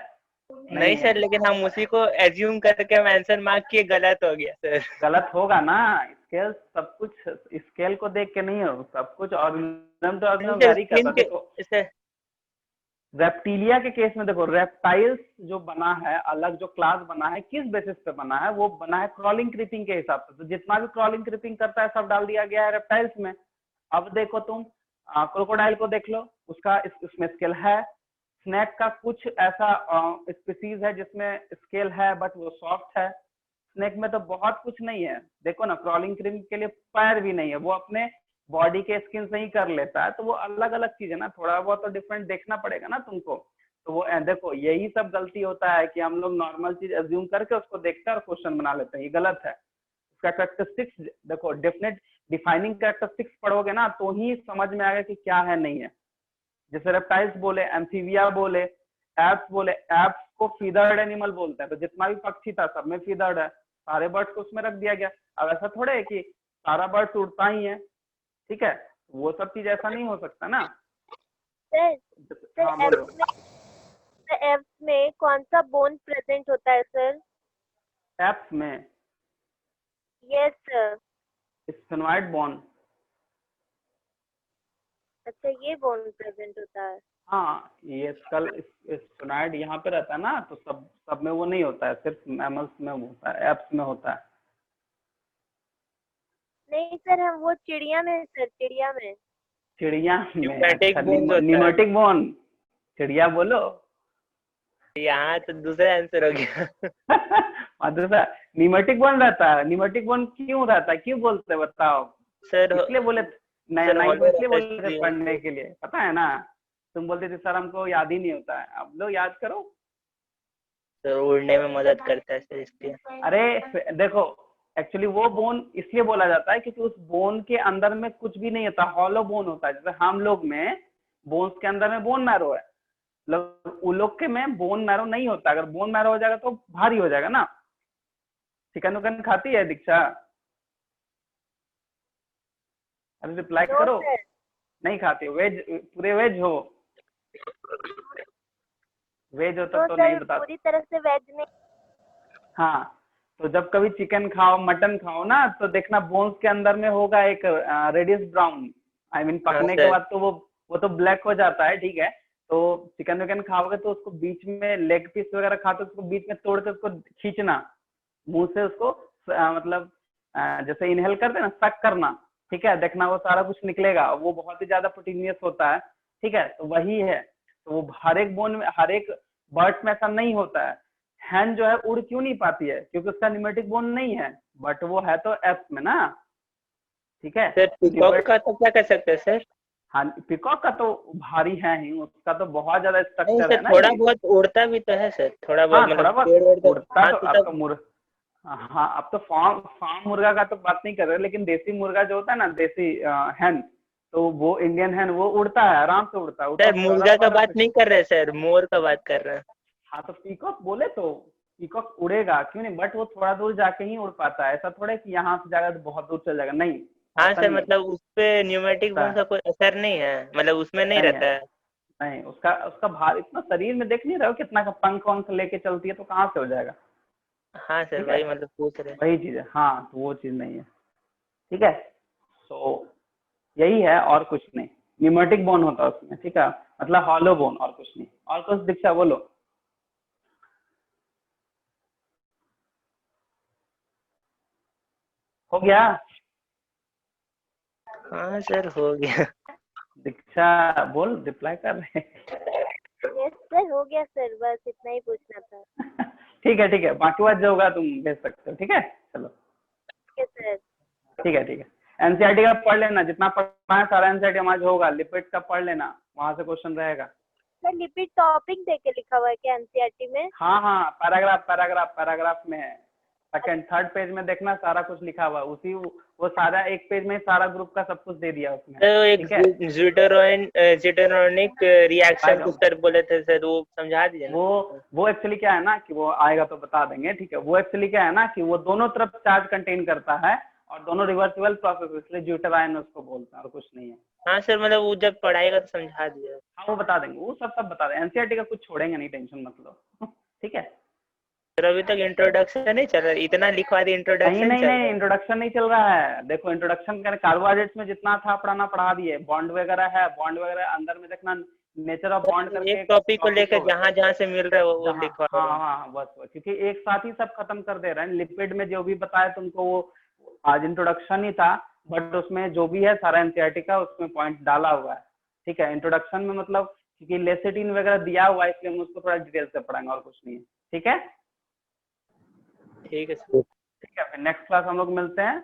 नहीं सर, लेकिन हम उसी को एज्यूम करके हम आंसर मार्क किए, गलत हो गया सर। गलत होगा ना, स्केल सब कुछ स्केल को देख के नहीं हो, सब कुछ ऑर्गेनिज्म तो ऑर्गेनिज्म वेरी करता है। देखो सर रेप्टिलिया के केस में देखो, रेप्टाइल्स जो बना है, अलग जो क्लास बना है, किस बेसिस पे बना है? वो बना है क्रॉलिंग क्रीपिंग के हिसाब से। तो जितना भी क्रॉलिंग क्रीपिंग करता है सब डाल दिया गया है रेप्टाइल्स में। अब देखो तुम क्रोकोडाइल को देख लो, उसका उसमें स्केल है। स्नेक का कुछ ऐसा स्पीसीज है जिसमें स्केल है, बट वो सॉफ्ट है। स्नेक में तो बहुत कुछ नहीं है, देखो ना, क्रॉलिंग क्रीपिंग के लिए पैर भी नहीं है, वो अपने बॉडी के स्किन से ही कर लेता है। तो वो अलग अलग चीज है ना, थोड़ा बहुत तो डिफरेंट देखना पड़ेगा ना तुमको। तो वो देखो यही सब गलती होता है कि हम लोग नॉर्मल चीज अज्यूम करके उसको देखते हैं और क्वेश्चन बना लेते हैं, ये गलत है। उसका कैरेक्टरिस्टिक्स देखो, डेफिनेट डिफाइनिंग कैरेक्टरिस्टिक्स पढ़ोगे ना तो ही समझ में आएगा कि क्या है नहीं है। जैसे रेप्टाइल्स बोले, एम्फीबिया बोले, एप्स बोले, एप्स को फीदर्ड एनिमल बोलते हैं। तो जितना भी पक्षी था सब में फीदर्ड है, सारे बर्ड्स को उसमें रख दिया गया। अब ऐसा थोड़े है कि सारा बर्ड्स उड़ता ही है, ठीक है, वो सब चीज ऐसा नहीं हो सकता ना। सर हाँ बोलो। एप्स में कौन सा बोन प्रेजेंट होता है सर? एप्स में यस सर। Sphenoid bone. अच्छा, ये बोन प्रेजेंट होता है। हाँ, ये स्कल स्फेनोइड यहाँ पे रहता है ना, तो सब में वो नहीं होता है, सिर्फ मैमल्स में होता है, एप्स में होता है। नहीं सर, हम वो चिड़िया में सर, चिड़िया में। चिड़िया में? न्यूमैटिक अच्छा, बोन्स होता है। न्यूमेटिक बोन, चिड़िया बोलो। यहाँ तो दूसरा आंसर हो गया। दूसरा न्यूमेटिक बोन रहता है। न्यूमेटिक बोन क्यों रहता है, क्यों बोलते हैं बताओ? सर इसलिए बोले नया सर नाइन हॉलो को इसलिए रहता है बोलते थे इसलिए। पढ़ने के लिए, पता है ना। तुम बोलते थे सर हमको याद ही नहीं होता है, अब लो याद करो। सर उड़ने में मदद करता है सर इसलिए। अरे देखो, एक्चुअली वो बोन इसलिए बोला जाता है क्योंकि उस बोन के अंदर में कुछ भी नहीं होता, हॉलो बोन होता है। जैसे हम लोग में बोन्स के अंदर में बोन मैरो है, मतलब उलोक के में बोन मैरो नहीं होता, अगर बोन मैरो हो जाएगा तो भारी हो जाएगा ना। चिकन उकन खाती है दीक्षा? अरे रिप्लाई नो करो। सर, नहीं खाती, वेज पूरे वेज हो? वेज हो तो तब तो नहीं सर बता। पूरी तरह से वेज नहीं। हाँ, तो जब कभी चिकन खाओ मटन खाओ ना, तो देखना बोन्स के अंदर में होगा एक रेडिश ब्राउन, आई मीन हाँ पकने के सर। बाद तो वो तो ब्लैक हो जाता है, ठीक है। तो चिकन विकन खाओगे तो उसको बीच में लेग पीस वगैरह खाते हो, उसको बीच में तोड़ के उसको खींचना मुंह से, उसको मतलब जैसे इनहेल करते हैं ना, सक करना, ठीक है। देखना वो सारा कुछ निकलेगा, वो बहुत ही ज्यादा प्रोटीनियस होता है, ठीक है। तो वही है, तो वो हर एक बोन में, हर एक बर्ड्स में ऐसा नहीं होता है। हैन जो है उड़ क्यों नहीं पाती है? क्योंकि उसका न्यूमेटिक बोन नहीं है, बट वो है तो एप्स में ना, ठीक है। सर पीकॉक का तो क्या कर सकते हैं सर? हाँ, पिकॉक का तो भारी है ही, उसका तो बहुत ज्यादा नहीं स्ट्रक्चर सर, है ना थोड़ा ये। बहुत उड़ता भी तो है सर, थोड़ा बहुत हाँ, थोड़ा मतलब बहुत पेड़ वेड़ तो। उड़ता हाँ तो तो आपका तब हाँ, अब तो फार्म मुर्गा का तो बात नहीं कर रहे, लेकिन देसी मुर्गा जो होता है ना, देसी हैन, तो वो इंडियन हैन, वो उड़ता है, आराम से उड़ता है, वो तो सर मुर्गा का वाला बात नहीं कर रहे सर, मोर का बात कर रहे हैं। हाँ, तो पीकॉक बोले तो पीकॉक उड़ेगा क्यों नहीं, बट वो थोड़ा दूर जाके ही उड़ पाता है, ऐसा थोड़ा है कि यहाँ से जाएगा तो बहुत दूर चल जाएगा, नहीं, हाँ ऐसा सर, नहीं है। मतलब उस पे न्यूमेटिक उड़ता बोन है, का कोई असर नहीं है, मतलब उसमें नहीं नहीं रहता है, है। नहीं, उसका उसका भार इतना शरीर में देख नहीं रहे हो कितना का, पंख वंख लेके चलती है तो कहाँ से हो जाएगा, हाँ सर, ठीक है। वही मतलब पूछ रहे हैं। वही चीज है, हाँ, तो वो चीज नहीं है, ठीक है। सो यही है और कुछ नहीं, न्यूमेटिक बोन होता है उसमें, ठीक है, मतलब हॉलो बोन, और कुछ नहीं। और कुछ दीक्षा बोलो। हो गया? हाँ सर, हो गया। दीक्षा बोल, रिप्लाई कर रहे यस सर, हो गया सर, बस इतना ही पूछना था। ठीक है, ठीक है, बाकी बात जो होगा तुम भेज सकते हो, ठीक है, चलो, ठीक है सर। ठीक है, ठीक है। एनसीईआरटी का पढ़ लेना, जितना पढ़ना है सारा एनसीईआरटी हमारा जो होगा, लिपिड का पढ़ लेना, वहां से क्वेश्चन रहेगा। सर लिपिड टॉपिक देके लिखा हुआ है क्या एनसीईआरटी में? हाँ हाँ, पैराग्राफ पैराग्राफ पैराग्राफ में है, सेकंड थर्ड पेज में देखना, सारा कुछ लिखा हुआ है, उसी वो सारा एक पेज में सारा ग्रुप का सब कुछ दे दिया उसमें, तो एक ठीक है। ज्यूटेरोनिक रिएक्शन आएगा कुछ सर बोले थे सर, वो समझा दीजिए ना। वो एक्चुअली क्या है ना कि वो आएगा तो बता देंगे, ठीक है। वो एक्चुअली क्या है ना कि वो दोनों तरफ चार्ज कंटेन करता है और दोनों रिवर्सिबल प्रोसेस, इसलिए ज्यूटेरायन उसको बोलते हैं, और कुछ नहीं है। हाँ सर, मतलब वो जब पढ़ाएगा तो समझा दीजिए। हाँ, वो बता देंगे, वो सब बता देंगे, एनसीईआरटी का कुछ छोड़ेंगे नहीं, टेंशन मत लो ठीक है। सर अभी तक इंट्रोडक्शन नहीं चल रहा, इतना लिखवा दी, नहीं इंट्रोडक्शन नहीं चल नहीं, रहा है। इंट्रोडक्शन नहीं चल रहा है, देखो इंट्रोडक्शन का कार्बोहाइड्रेट्स में जितना था पढ़ाना पढ़ा दिए, बॉन्ड वगैरह है, बॉन्ड वगैरह अंदर में देखना, नेचर ऑफ बॉन्ड करके एक टॉपिक को topic लेकर होगा। जहाँ जहाँ से मिल रहा है वो जहाँ लिखवा हाँ रहे हैं। हाँ, बस क्योंकि एक साथ ही सब खत्म कर दे रहे हैं। लिपिड में जो भी बताया तुमको वो आज इंट्रोडक्शन ही था, बट उसमें जो भी है सारा एनसीईआरटी का उसमें पॉइंट डाला हुआ है, ठीक है। इंट्रोडक्शन में मतलब क्योंकि लेसिटिन वगैरह दिया हुआ है, इसलिए हम उसको थोड़ा डिटेल से पढ़ाएंगे, और कुछ नहीं है, ठीक है। ठीक है सर। ठीक है, फिर नेक्स्ट क्लास हम लोग मिलते हैं।